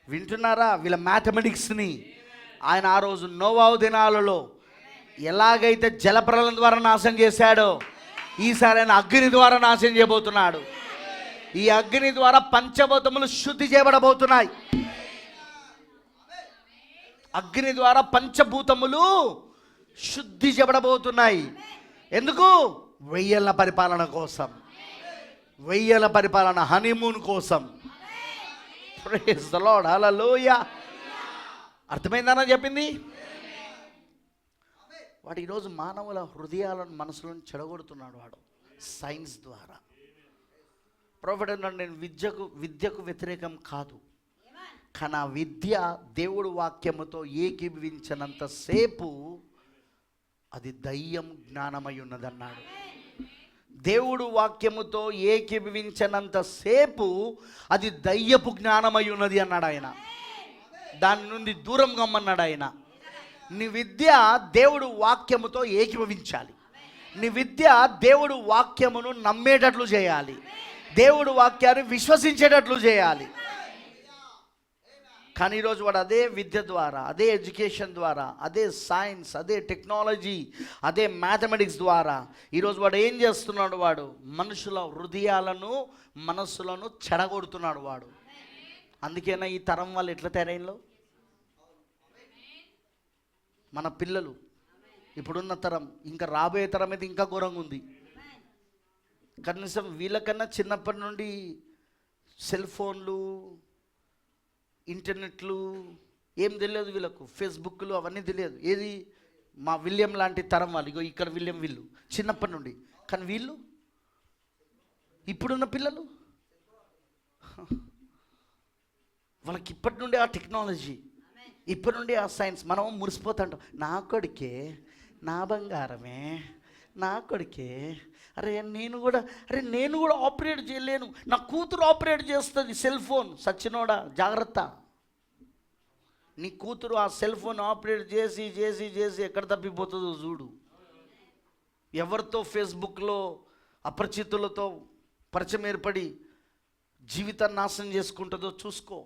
వింటున్నారా, వీళ్ళ మ్యాథమెటిక్స్ని ఆయన ఆ రోజు నోవాహు దినాలలో ఎలాగైతే జలప్రలయం ద్వారా నాశనం చేశాడో, ఈసారి ఆయన అగ్ని ద్వారా నాశనం చేయబోతున్నాడు. ఈ అగ్ని ద్వారా పంచభూతములు శుద్ధి చేయబడబోతున్నాయి. అగ్ని ద్వారా పంచభూతములు శుద్ధి చేయబడబోతున్నాయి. ఎందుకు? 1000 ఏళ్ల పరిపాలన కోసం, 1000 ఏళ్ల పరిపాలన, హనీమూన్ కోసం. Praise the Lord. హల్లెలూయా. అర్థమైందన్న చెప్పింది? వాడు ఈరోజు మానవుల హృదయాలను, మనసులను చెడగొడుతున్నాడు వాడు సైన్స్ ద్వారా. ప్రొఫెట్ అన్నాడు, నేను విద్యకు వ్యతిరేకం కాదు, కానీ ఆ విద్య దేవుడు వాక్యముతో ఏకీభవించినంత సేపు అది దయ్యం జ్ఞానమై ఉన్నదన్నాడు. దేవుడు వాక్యముతో ఏకీభవించినంత సేపు అది దయ్యపు జ్ఞానమై ఉన్నది అన్నాడు ఆయన. దాని నుండి దూరం గమ్మన్నాడు ఆయన. నీ విద్య దేవుడు వాక్యముతో ఏకీభవించాలి. నీ విద్య దేవుడు వాక్యమును నమ్మేటట్లు చేయాలి, దేవుడు వాక్యాన్ని విశ్వసించేటట్లు చేయాలి. కానీ ఈరోజు వాడు అదే విద్య ద్వారా, అదే ఎడ్యుకేషన్ ద్వారా, అదే సైన్స్, అదే టెక్నాలజీ, అదే మ్యాథమెటిక్స్ ద్వారా ఈరోజు వాడు ఏం చేస్తున్నాడు? వాడు మనుషుల హృదయాలను, మనస్సులను చెడగొడుతున్నాడు వాడు. అందుకేనా ఈ తరం వాళ్ళు ఎట్లా తయారైనలో? మన పిల్లలు, ఇప్పుడున్న తరం, ఇంకా రాబోయే తరం అయితే ఇంకా ఘోరంగా ఉంది. కనీసం వీళ్ళకన్నా చిన్నప్పటి నుండి సెల్ ఫోన్లు, ఇంటర్నెట్లు ఏం తెలియదు వీళ్ళకు, ఫేస్బుక్లు అవన్నీ తెలియదు. ఏది మా విలియం లాంటి తరం వాళ్ళు, ఇగో ఇక్కడ విలియం వీళ్ళు చిన్నప్పటి నుండి. కానీ వీళ్ళు ఇప్పుడున్న పిల్లలు వాళ్ళకి ఇప్పటి నుండి ఆ టెక్నాలజీ, ఇప్పటి నుండి ఆ సైన్స్. మనం మురిసిపోతుంటాం, నా కొడుకే, నా బంగారమే, నా కొడుకే, నేను కూడా ఆపరేట్ చేయలేను, నా కూతురు ఆపరేట్ చేస్తుంది సెల్ ఫోన్. సచ్చినోడా, జాగ్రత్త. నీ కూతురు ఆ సెల్ ఫోన్ ఆపరేట్ చేసి చేసి చేసి ఎక్కడ తప్పిపోతుందో చూడు. ఎవరితో ఫేస్బుక్లో అపరిచితులతో పరిచయం ఏర్పడి జీవితాన్ని నాశనం చేసుకుంటుందో చూసుకో.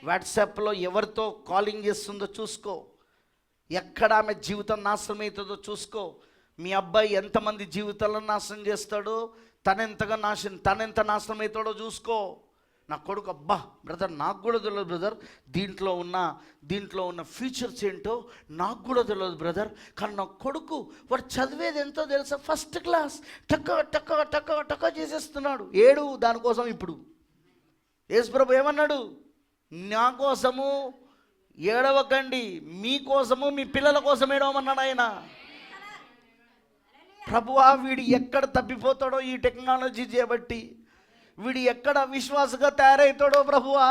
వాట్సాప్లో ఎవరితో కాలింగ్ చేస్తుందో చూసుకో. ఎక్కడ ఆమె జీవితం నాశనం అవుతుందో చూసుకో. మీ అబ్బాయి ఎంతమంది జీవితాలను నాశనం చేస్తాడో, తనెంత నాశనం అవుతాడో చూసుకో. నా కొడుకు, అబ్బా బ్రదర్ నాకు కూడా తెలియదు బ్రదర్, దీంట్లో ఉన్న ఫీచర్స్ ఏంటో నాకు కూడా తెలియదు బ్రదర్, కానీ నా కొడుకు వాడు చదివేది ఎంతో తెలుసా, ఫస్ట్ క్లాస్, టక్క టక్క టక్క టక్క చేసేస్తున్నాడు. ఏడు దానికోసం. ఇప్పుడు యేసు ప్రభు ఏమన్నాడు? నా కోసము ఏడవకండి, మీకోసము, మీ పిల్లల కోసం ఏడవమన్నాడు ఆయన. ప్రభువా, వీడు ఎక్కడ తప్పిపోతాడో ఈ టెక్నాలజీ చేయబట్టి, వీడు ఎక్కడ విశ్వాసగా తయారవుతాడో ప్రభువా.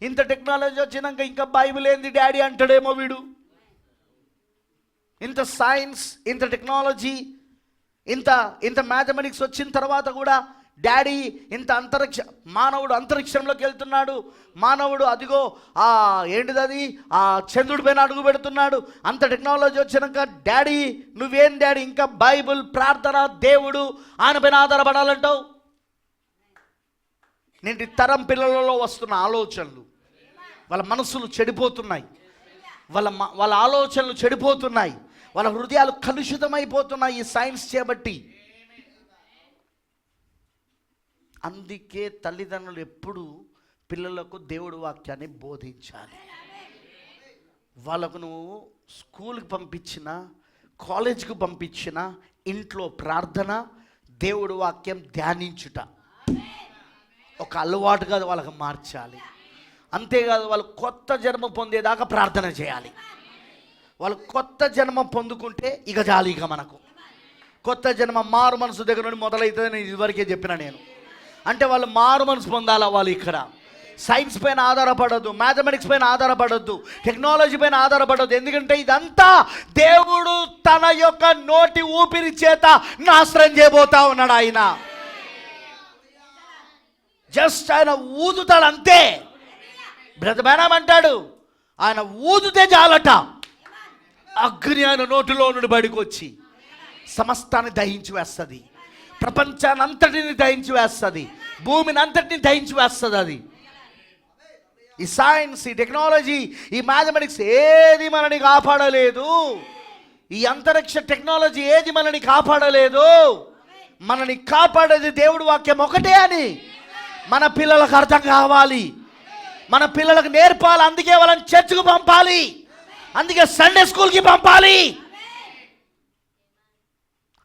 ఇంత టెక్నాలజీ వచ్చినాక ఇంకా బైబిల్ ఏంది డాడీ అంటాడేమో వీడు. ఇంత సైన్స్, ఇంత టెక్నాలజీ, ఇంత మ్యాథమెటిక్స్ వచ్చిన తర్వాత కూడా డాడీ ఇంత మానవుడు అంతరిక్షంలోకి వెళ్తున్నాడు, మానవుడు అదిగో ఏంటిది ఆ చంద్రుడి పైన అడుగు పెడుతున్నాడు. అంత టెక్నాలజీ వచ్చినాక డాడీ నువ్వేం డాడీ ఇంకా బైబిల్, ప్రార్థన, దేవుడు ఆయన పైన ఆధారపడాలంటావు. నేటి తరం పిల్లలలో వస్తున్న ఆలోచనలు, వాళ్ళ మనసులు చెడిపోతున్నాయి, వాళ్ళ ఆలోచనలు చెడిపోతున్నాయి, వాళ్ళ హృదయాలు కలుషితమైపోతున్నాయి ఈ సైన్స్ చేయబట్టి. అందుకే తల్లిదండ్రులు ఎప్పుడు పిల్లలకు దేవుడి వాక్యాన్ని బోధించాలి. వాళ్ళకు నువ్వు స్కూల్కి పంపించిన, కాలేజీకి పంపించిన, ఇంట్లో ప్రార్థన, దేవుడి వాక్యం ధ్యానించుట ఒక అలవాటుగా వాళ్ళకి మార్చాలి. అంతేకాదు, వాళ్ళు కొత్త జన్మ పొందేదాకా ప్రార్థన చేయాలి. వాళ్ళు కొత్త జన్మ పొందుకుంటే ఇక చాలు. ఇక మనకు కొత్త జన్మ మారు మనసు దగ్గర నుండి మొదలవుతుంది. నేను ఇదివరకే చెప్పిన నేను. అంటే వాళ్ళు మారు మనసు పొందాలా. వాళ్ళు ఇక్కడ సైన్స్ పైన ఆధారపడద్దు, మ్యాథమెటిక్స్ పైన ఆధారపడద్దు, టెక్నాలజీ పైన ఆధారపడద్దు. ఎందుకంటే ఇదంతా దేవుడు తన యొక్క నోటి ఊపిరి చేత నాశనం చేయబోతా ఉన్నాడు. ఆయన జస్ట్ ఆయన ఊదుతాడు అంతే. బ్రతమేనం అంటాడు, ఆయన ఊదితే చాలట, అగ్ని ఆయన నోటిలో నుండి బయటకు వచ్చి సమస్తాన్ని దహించి వేస్తుంది, ప్రపంచాన్ని అంతటిని దహించి వేస్తుంది, భూమిని అంతటిని దహించి వేస్తుంది. అది ఈ సైన్స్, ఈ టెక్నాలజీ, ఈ మ్యాథమెటిక్స్ ఏది మనని కాపాడలేదు. ఈ అంతరిక్ష టెక్నాలజీ ఏది మనని కాపాడలేదు. మనని కాపాడేది దేవుడి వాక్యం ఒకటే అని మన పిల్లలకు అర్థం కావాలి. మన పిల్లలకు నేర్పాలి. అందుకే వాళ్ళని చర్చ్కు పంపాలి, అందుకే సండే స్కూల్కి పంపాలి,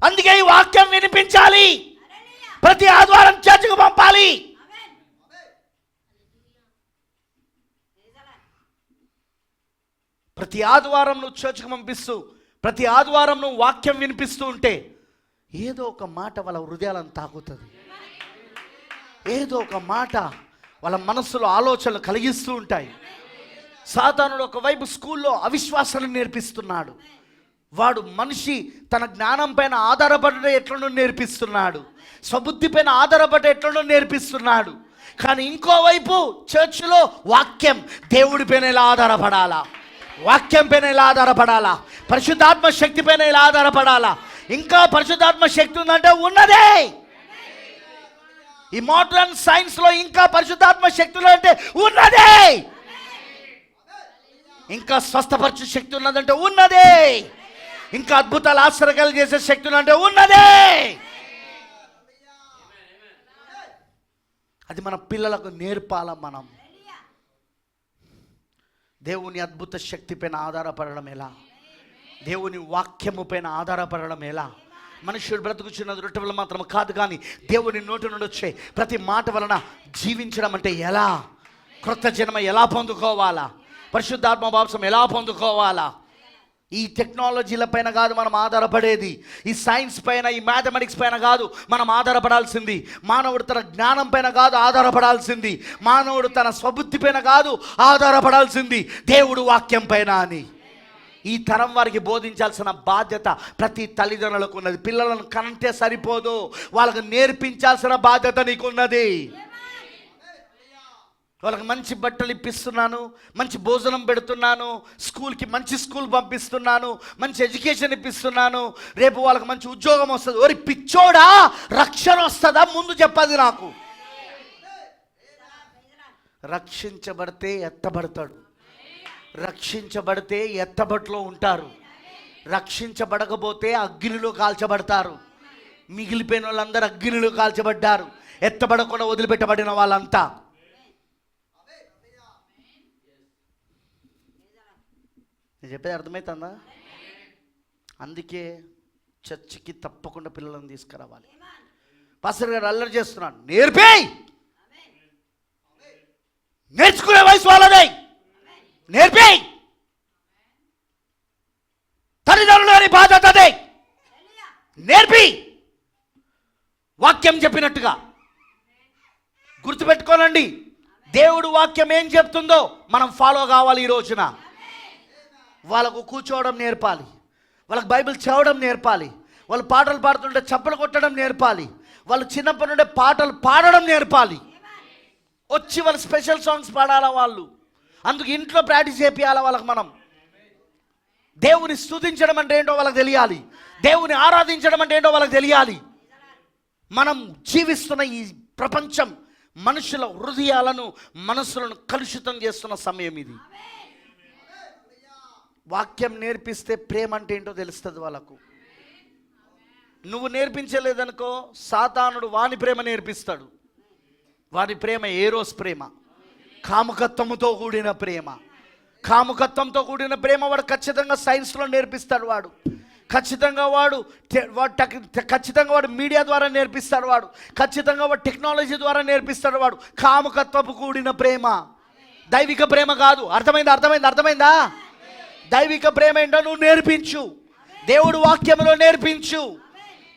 అందుకే ఈ వాక్యం వినిపించాలి, ప్రతి ఆదివారం చర్చ్కు పంపాలి. ప్రతి ఆదివారం నువ్వు చర్చ్కి పంపిస్తూ, ప్రతి ఆదివారం నువ్వు వాక్యం వినిపిస్తూ ఉంటే ఏదో ఒక మాట వాళ్ళ హృదయాలను తాకుతుంది. ఏదో ఒక మాట వాళ్ళ మనస్సులో ఆలోచనలు కలిగిస్తూ ఉంటాయి. సాతానుడు ఒకవైపు స్కూల్లో అవిశ్వాసాన్ని నేర్పిస్తున్నాడు. వాడు మనిషి తన జ్ఞానం పైన ఆధారపడే ఎట్లనో నేర్పిస్తున్నాడు, స్వబుద్ధి పైన ఆధారపడే ఎట్లనో నేర్పిస్తున్నాడు. కానీ ఇంకోవైపు చర్చిలో వాక్యం దేవుడి పైన ఎలా ఆధారపడాలా, వాక్యం పైన ఎలా ఆధారపడాలా, పరిశుద్ధాత్మ శక్తి పైన ఎలా ఆధారపడాలా. ఇంకా పరిశుద్ధాత్మ శక్తి ఉందంటే ఉన్నదే. ఈ మోడర్న్ సైన్స్ లో ఇంకా పరిశుద్ధాత్మ శక్తులు అంటే ఉన్నదే. ఇంకా స్వస్థపరచు శక్తి ఉన్నదంటే ఉన్నదే. ఇంకా అద్భుతాలు ఆశ్చర్యాలు చేసే శక్తులు అంటే ఉన్నదే. అది మన పిల్లలకు నేర్పాల. మనం దేవుని అద్భుత శక్తి పైన ఆధారపడడం ఎలా, దేవుని వాక్యము పైన ఆధారపడడం ఎలా. మనుషుడు బ్రతుకుచున్న రొట్టె వల్ల మాత్రం కాదు, కానీ దేవుని నోటి నుండి వచ్చే ప్రతి మాట వలన జీవించడం అంటే ఎలా, క్రొత్త జన్మ ఎలా పొందుకోవాలా, పరిశుద్ధాత్మ బాప్సం ఎలా పొందుకోవాలా. ఈ టెక్నాలజీల పైన కాదు మనం ఆధారపడేది, ఈ సైన్స్ పైన, ఈ మ్యాథమెటిక్స్ పైన కాదు మనం ఆధారపడాల్సింది. మానవుడు తన జ్ఞానం పైన కాదు ఆధారపడాల్సింది, మానవుడు తన స్వబుద్ధి పైన కాదు ఆధారపడాల్సింది, దేవుడు వాక్యం పైన అని ఈ తరం వారికి బోధించాల్సిన బాధ్యత ప్రతి తల్లిదండ్రులకు ఉన్నది. పిల్లలను కంటే సరిపోదు, వాళ్ళకు నేర్పించాల్సిన బాధ్యత నీకున్నది. వాళ్ళకి మంచి బట్టలు ఇప్పిస్తున్నాను, మంచి భోజనం పెడుతున్నాను, స్కూల్కి మంచి స్కూల్ పంపిస్తున్నాను, మంచి ఎడ్యుకేషన్ ఇప్పిస్తున్నాను, రేపు వాళ్ళకి మంచి ఉద్యోగం వస్తుంది. ఓరి పిచ్చోడా, రక్షణ వస్తుందా ముందు చెప్పది నాకు. రక్షించబడితే ఎత్తబడతాడు, రక్షించబడితే ఎత్తబట్లో ఉంటారు, రక్షించబడకపోతే అగ్నిలో కాల్చబడతారు. మిగిలిపోయిన వాళ్ళందరూ అగ్నిలో కాల్చబడ్డారు, ఎత్తబడకుండా వదిలిపెట్టబడిన వాళ్ళంతా. నేను చెప్పేది అర్థమవుతుందా? అందుకే చర్చికి తప్పకుండా పిల్లలను తీసుకురావాలి. పాస్టర్ గారు అల్లరి చేస్తున్నాను, నేర్చుకునే వయసు వాళ్ళదే, నేర్పేయి. తల్లిదండ్రులని బాధ్యత అదే, నేర్పి. వాక్యం చెప్పినట్టుగా గుర్తుపెట్టుకోనండి, దేవుడు వాక్యం ఏం చెప్తుందో మనం ఫాలో కావాలి. ఈ రోజున వాళ్ళకు కూర్చోవడం నేర్పాలి, వాళ్ళకి బైబిల్ చదవడం నేర్పాలి, వాళ్ళు పాటలు పాడుతుంటే చప్పలు కొట్టడం నేర్పాలి, వాళ్ళు చిన్నప్పటి నుండే పాటలు పాడడం నేర్పాలి. వచ్చి వాళ్ళు స్పెషల్ సాంగ్స్ పాడాలా వాళ్ళు, అందుకు ఇంట్లో ప్రాక్టీస్ చేపియాలా వాళ్ళకి. మనం దేవుని స్తుతించడం అంటే ఏంటో వాళ్ళకి తెలియాలి, దేవుని ఆరాధించడం అంటే ఏంటో వాళ్ళకి తెలియాలి. మనం జీవిస్తున్న ఈ ప్రపంచం మనుషుల హృదయాలను, మనసులను కలుషితం చేస్తున్న సమయం ఇది. వాక్యం నేర్పిస్తే ప్రేమ అంటే ఏంటో తెలుస్తుంది వాళ్ళకు. నువ్వు నేర్పించలేదనుకో, సాతానుడు వాని ప్రేమ నేర్పిస్తాడు. వాని ప్రేమ ఏరోస్ ప్రేమ, కాముకత్వముతో కూడిన ప్రేమ. కాముకత్వంతో కూడిన ప్రేమ వాడు ఖచ్చితంగా సైన్స్లో నేర్పిస్తాడు. వాడు ఖచ్చితంగా వాడు మీడియా ద్వారా నేర్పిస్తాడు. వాడు ఖచ్చితంగా వాడు టెక్నాలజీ ద్వారా నేర్పిస్తాడు. వాడు కాముకత్వపు కూడిన ప్రేమ, దైవిక ప్రేమ కాదు. అర్థమైందా? దైవిక ప్రేమ ఏంటో నువ్వు నేర్పించు. దేవుడు వాక్యంలో నేర్పించు.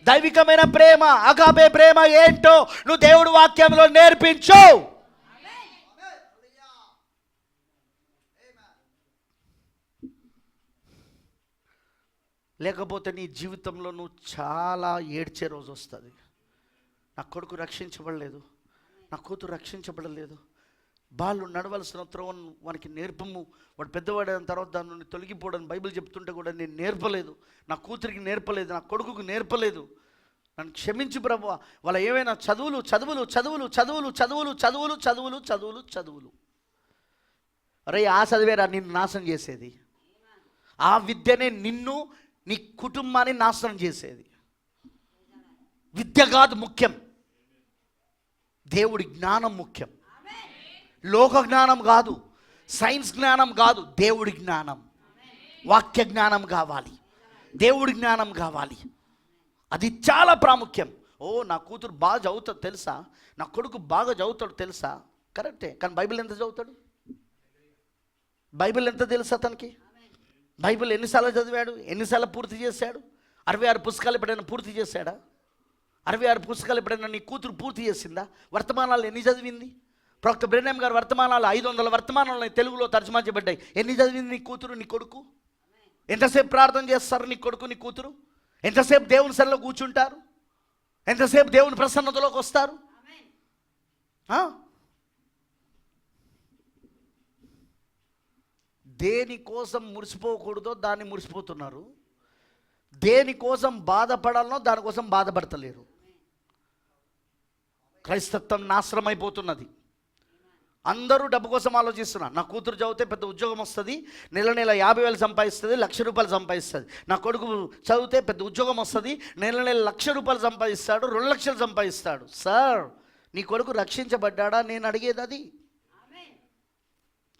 దైవికమైన ప్రేమ, అగాపే ప్రేమ ఏంటో నువ్వు దేవుడు వాక్యంలో నేర్పించు. లేకపోతే నీ జీవితంలో నువ్వు చాలా ఏడ్చే రోజు వస్తుంది. నా కొడుకు రక్షించబడలేదు, నా కూతురు రక్షించబడలేదు, వాళ్ళు నడవలసిన త్రోవ వానికి నేర్పము, వాడు పెద్దవాడైన తర్వాత దాని నుండి తొలగిపోవడం బైబిల్ చెప్తుంటే కూడా నేను నేర్పలేదు, నా కూతురికి నేర్పలేదు, నా కొడుకుకు నేర్పలేదు, నన్ను క్షమించు ప్రభువా. వాళ్ళ ఏమైనా చదువులు. అరే ఆ చదివేరా నిన్ను నాశనం చేసేది. ఆ విద్యనే నిన్ను, నీ కుటుంబాన్ని నాశనం చేసేది. విద్య కాదు ముఖ్యం, దేవుడి జ్ఞానం ముఖ్యం. లోక జ్ఞానం కాదు, సైన్స్ జ్ఞానం కాదు, దేవుడి జ్ఞానం, వాక్య జ్ఞానం కావాలి, దేవుడి జ్ఞానం కావాలి. అది చాలా ప్రాముఖ్యం. నా కూతురు బాగా చదువుతాడు తెలుసా, నా కొడుకు బాగా చదువుతాడు తెలుసా, కరెక్టే. కానీ బైబిల్ ఎంత చదువుతాడు? బైబిల్ ఎంత తెలుసు అతనికి? బైబిల్ ఎన్నిసార్లు చదివాడు? ఎన్నిసార్లు పూర్తి చేశాడు? 66 పుస్తకాలు ఎప్పుడైనా పూర్తి చేశాడా? 66 పుస్తకాలు ఎప్పుడైనా నీ కూతురు పూర్తి చేసిందా? వర్తమానాలు ఎన్ని చదివింది? ప్రొఫెసర్ బ్రెన్హామ్ గారు వర్తమానాలు 500 వర్తమానాలు తెలుగులో తర్జుమా చేయబడ్డాయి. ఎన్ని చదివింది నీ కూతురు, నీ కొడుకు? ఎంతసేపు ప్రార్థన చేస్తారు నీ కొడుకు, నీ కూతురు? ఎంతసేపు దేవుని సన్నిధిలో కూర్చుంటారు? ఎంతసేపు దేవుని ప్రసన్నతలోకి వస్తారు? దేనికోసం మురిసిపోకూడదో దాన్ని మురిసిపోతున్నారు, దేనికోసం బాధపడాలనో దానికోసం బాధపడతలేరు. క్రైస్తత్వం నాశనం అయిపోతున్నది. అందరూ డబ్బు కోసం ఆలోచిస్తున్నారు. నా కూతురు చదివితే పెద్ద ఉద్యోగం వస్తుంది, నెల 50,000 సంపాదిస్తుంది, ₹1,00,000 సంపాదిస్తుంది. నా కొడుకు చదివితే పెద్ద ఉద్యోగం వస్తుంది, నెల ₹1,00,000 సంపాదిస్తాడు, 2 లక్షలు సంపాదిస్తాడు. సార్, నీ కొడుకు రక్షించబడ్డా? నేను అడిగేది అది.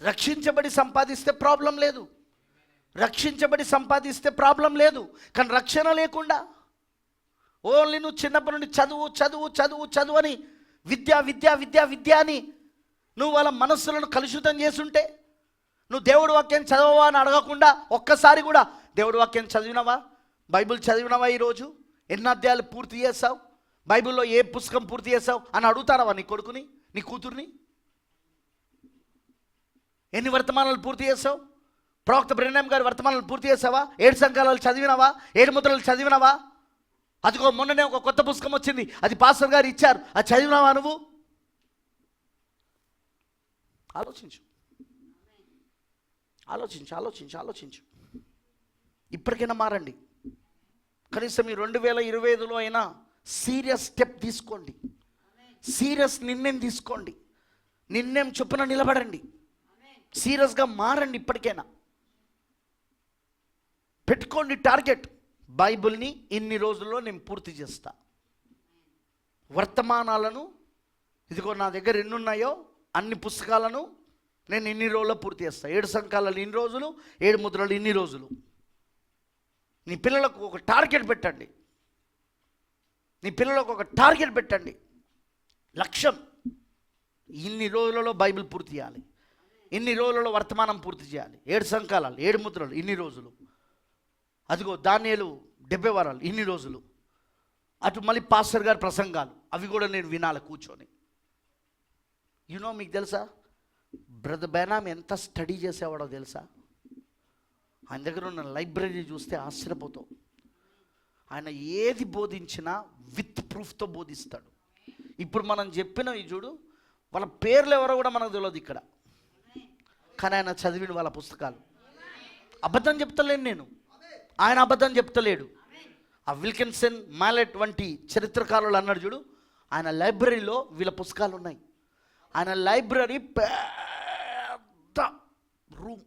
రక్షించబడి సంపాదిస్తే ప్రాబ్లం లేదు, రక్షించబడి సంపాదిస్తే ప్రాబ్లం లేదు. కానీ రక్షణ లేకుండా ఓన్లీ నువ్వు చిన్నప్పటి నుండి చదువు అని విద్య అని నువ్వు వాళ్ళ మనస్సులను కలుషితం చేసుంటే, నువ్వు దేవుడి వాక్యం చదవవా అని అడగకుండా ఒక్కసారి కూడా దేవుడి వాక్యం చదివినవా, బైబిల్ చదివినవా, ఈరోజు ఎన్ని అధ్యాయాలు పూర్తి చేసావు, బైబిల్లో ఏ పుస్తకం పూర్తి చేసావు అని అడుగుతారవా నీ కొడుకుని, నీ కూతుర్ని? ఎన్ని వర్తమానాలు పూర్తి చేసావు? ప్రవక్త బ్రెన్హామ్ గారి వర్తమానాలు పూర్తి చేసావా? 7 సంకలాలు చదివినవా? 7 ముద్రలు చదివినవా? అదిగో మొన్ననే ఒక కొత్త పుస్తకం వచ్చింది, అది పాస్టర్ గారు ఇచ్చారు, అది చదివినవా నువ్వు? ఆలోచించు. ఇప్పటికైనా మారండి. కనీసం ఈ 2025లో అయినా సీరియస్ స్టెప్ తీసుకోండి, సీరియస్ నిర్ణయం తీసుకోండి, నిర్ణయం చొప్పున నిలబడండి, సీరియస్గా మారండి. ఇప్పటికైనా పెట్టుకోండి టార్గెట్. బైబిల్ని ఇన్ని రోజుల్లో నేను పూర్తి చేస్తా. వర్తమానాలను ఇదిగో నా దగ్గర ఎన్ని ఉన్నాయో అన్ని పుస్తకాలను నేను ఇన్ని రోజుల్లో పూర్తి చేస్తా. 7 సంకలాలు ఇన్ని రోజులు, 7 ముద్రలు ఇన్ని రోజులు. నీ పిల్లలకు ఒక టార్గెట్ పెట్టండి, నీ పిల్లలకు ఒక టార్గెట్ పెట్టండి. లక్ష్యం, ఇన్ని రోజులలో బైబిల్ పూర్తి చేయాలి, ఇన్ని రోజులలో వర్తమానం పూర్తి చేయాలి. 7 సంకలాలు, 7 ముద్రలు ఇన్ని రోజులు. అదిగో దానియేలు 70 వారాలు ఇన్ని రోజులు. అటు మళ్ళీ పాస్టర్ గారి ప్రసంగాలు, అవి కూడా నేను వినాలి కూర్చొని. మీకు తెలుసా బ్రదర్ బ్రెన్హామ్ ఎంత స్టడీ చేసేవాడో తెలుసా? ఆయన దగ్గర ఉన్న లైబ్రరీ చూస్తే ఆశ్చర్యపోతావు. ఆయన ఏది బోధించినా విత్ ప్రూఫ్తో బోధిస్తాడు. ఇప్పుడు మనం చెప్పినవి చూడు, వాళ్ళ పేర్లు ఎవరో కూడా మనకు తెలియదు ఇక్కడ, కానీ ఆయన చదివిన వాళ్ళ పుస్తకాలు. అబద్ధం చెప్తలేను నేను, ఆయన అబద్ధం చెప్తలేడు. ఆ విల్కిన్సన్, మ్యాలెట్ వంటి చరిత్రకారులు అన్నాడు చూడు, ఆయన లైబ్రరీలో వీళ్ళ పుస్తకాలు ఉన్నాయి. ఆయన లైబ్రరీ పెద్ద రూమ్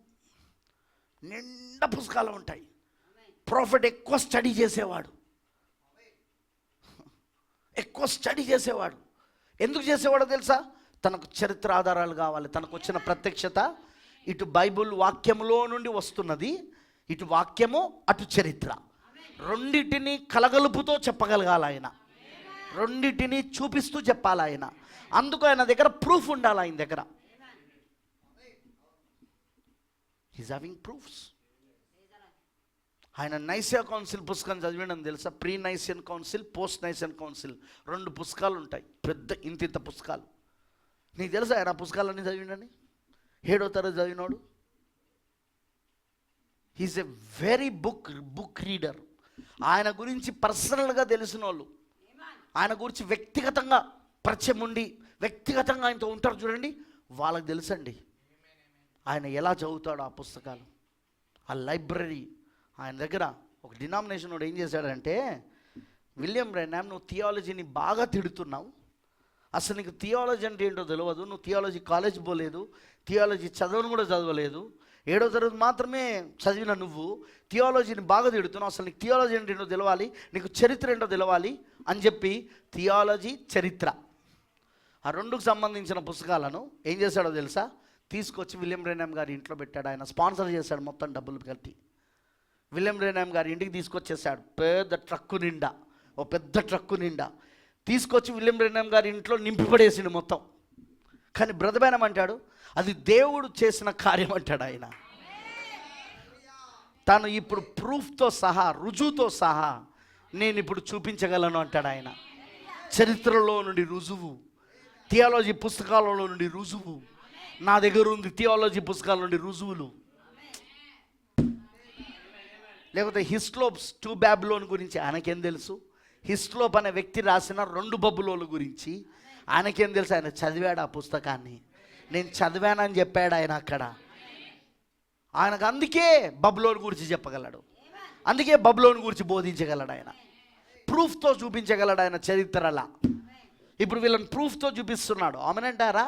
నిండా పుస్తకాలు ఉంటాయి. ప్రాఫిట్ ఎక్కువ స్టడీ చేసేవాడు. ఎందుకు చేసేవాడో తెలుసా? తనకు చరిత్ర ఆధారాలు కావాలి. తనకు వచ్చిన ప్రత్యక్షత ఇటు బైబుల్ వాక్యములో నుండి వస్తున్నది, ఇటు వాక్యము అటు చరిత్ర, రెండిటిని కలగలుపుతో చెప్పగలగాలి ఆయన, రెండిటిని చూపిస్తూ చెప్పాలి ఆయన. అందుకు ఆయన దగ్గర ప్రూఫ్ ఉండాలి. ఆయన దగ్గర హీస్ హ్యావింగ్ ప్రూఫ్స్. ఆయన నైసియా కౌన్సిల్ పుస్తకం చదివిండని తెలుసా? Pre Nicene council, post Nicene council, 2 పుస్తకాలు ఉంటాయి, పెద్ద ఇంత పుస్తకాలు. నీకు తెలుసా ఆయన పుస్తకాలన్నీ చదివిండని? 7వ తరగతి చదివినోడు. He's a very book reader. ఆయన గురించి పర్సనల్గా తెలిసిన వాళ్ళు, ఆయన గురించి వ్యక్తిగతంగా పరిచయం ఉండి వ్యక్తిగతంగా ఆయనతో ఉంటారు చూడండి, వాళ్ళకి తెలుసండి ఆయన ఎలా చదువుతాడు ఆ పుస్తకాలు. ఆ లైబ్రరీ ఆయన దగ్గర. ఒక డినామినేషన్ వాడు ఏం చేశాడంటే, విలియం బ్రెన్హామ్ నువ్వు థియాలజీని బాగా తిడుతున్నావు, అసలు నీకు థియాలజీ అంటే ఏంటో తెలియదు, నువ్వు థియాలజీ కాలేజ్ పోలేదు, థియాలజీ చదవను కూడా చదవలేదు, 7వ తరగతి మాత్రమే చదివిన నువ్వు థియాలజీని బాగా తిడుతున్నావు, అసలు నీకు థియాలజీ అంటే ఏంటో తెలవాలి, నీకు చరిత్ర ఏంటో తెలవాలి అని చెప్పి థియాలజీ, చరిత్ర ఆ 2కు సంబంధించిన పుస్తకాలను ఏం చేశాడో తెలుసా? తీసుకొచ్చి విలియం బ్రెన్హామ్ గారి ఇంట్లో పెట్టాడు. ఆయన స్పాన్సర్ చేశాడు, మొత్తం డబ్బులు కట్టి విలియం బ్రెన్హామ్ గారి ఇంటికి తీసుకొచ్చేసాడు. పెద్ద ట్రక్కు నిండా, ఓ పెద్ద ట్రక్కు నిండా తీసుకొచ్చి విలియం బ్రెన్హామ్ గారి ఇంట్లో నింపిపడేసిండు మొత్తం. కానీ బ్రదర్ బ్రెన్హామ్ అంటాడు అది దేవుడు చేసిన కార్యం అంటాడు ఆయన. తాను ఇప్పుడు ప్రూఫ్తో సహా, రుజువుతో సహా నేను ఇప్పుడు చూపించగలను అంటాడు ఆయన. చరిత్రలో నుండి రుజువు, థియాలజీ పుస్తకాలలో నుండి రుజువు నా దగ్గర ఉంది, థియాలజీ పుస్తకాల నుండి రుజువులు. లేకపోతే హిస్లోప్స్ 2 బాబిలోన్ గురించి ఆయనకేం తెలుసు? హిస్లోప్ అనే వ్యక్తి రాసిన 2 బబులోల గురించి ఆయనకేం తెలుసు? ఆయన చదివాడు ఆ పుస్తకాన్ని, నేను చదివానని చెప్పాడు ఆయన అక్కడ. ఆయనకు అందుకే బబులోన్ గురించి చెప్పగలడు, అందుకే బబులోన్ గురించి బోధించగలడు ఆయన, ప్రూఫ్తో చూపించగలడు ఆయన చరిత్రలా. ఇప్పుడు వీళ్ళని ప్రూఫ్తో చూపిస్తున్నాడు. ఆమెనంటారా?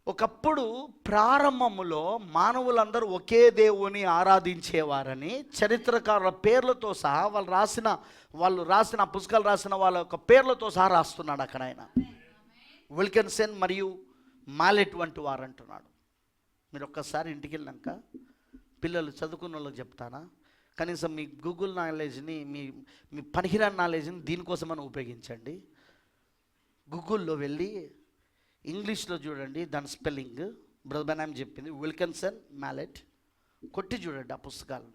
ఒకప్పుడు ప్రారంభములో మానవులందరూ ఒకే దేవుని ఆరాధించేవారని చరిత్రకారుల పేర్లతో సహా వాళ్ళు రాసిన పుస్తకాలు రాసిన వాళ్ళ యొక్క పేర్లతో సహా రాస్తున్నాడు అక్కడ ఆయన. విల్కిన్సన్ మరియు మాలెట్ వంటి వారు అంటున్నాడు. మీరు ఒక్కసారి ఇంటికి వెళ్ళాక పిల్లలు చదువుకున్న వాళ్ళకి చెప్తానా, కనీసం మీ గూగుల్ నాలెడ్జ్ని, మీ పనికిరాని నాలెడ్జ్ని దీనికోసమని ఉపయోగించండి. గూగుల్లో వెళ్ళి ఇంగ్లీష్లో చూడండి, దాని స్పెల్లింగ్ బ్రదర్ బ్రెన్హామ్ చెప్పింది, విల్కిన్సన్, మాలెట్ కొట్టి చూడండి ఆ పుస్తకాలు.